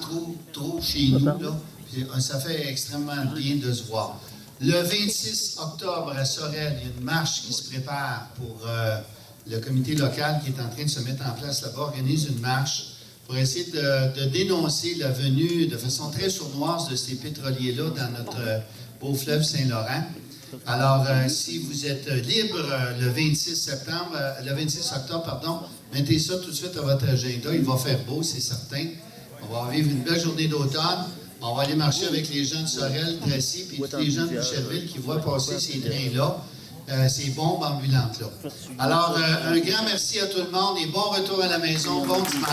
trop chez nous, là. Ça fait extrêmement bien de se voir. Le 26 octobre à Sorel, il y a une marche qui se prépare pour le comité local qui est en train de se mettre en place là-bas, organise une marche pour essayer de dénoncer la venue de façon très sournoise de ces pétroliers-là dans notre beau fleuve Saint-Laurent. Alors, si vous êtes libre le 26 octobre, mettez ça tout de suite à votre agenda. Il va faire beau, c'est certain. On va vivre une belle journée d'automne. On va aller marcher avec les gens de Sorel, Tracy, puis tous les gens de Boucherville qui voient passer ces trains-là, ces bombes ambulantes-là. Alors, un grand merci à tout le monde et bon retour à la maison. Bon dimanche.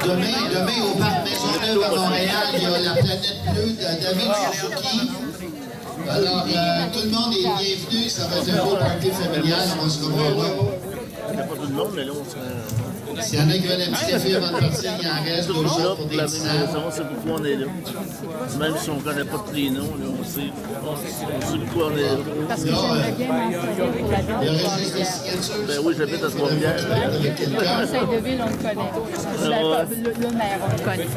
Demain, au Parc Maisonneuve à Montréal, il y a la planète bleue de David Suzuki. Alors, tout le monde est bienvenu. Ça va être un beau party familial. On va se revoir. Il n'y a pas tout le monde, mais là, on se... S'il y en a qui veulent un petit café avant de partir, il en reste 2 jours pour des dîners. C'est pourquoi on est là. Même si on ne connaît pas tous les noms, là, on sait pourquoi on est là. Parce que j'aimerais bien mentionner pour la ville. Il y aurait juste des signatures. Ben oui, j'habite à Trois-Rivières. Le conseil de ville, on le connaît. Le maire, on le connaît.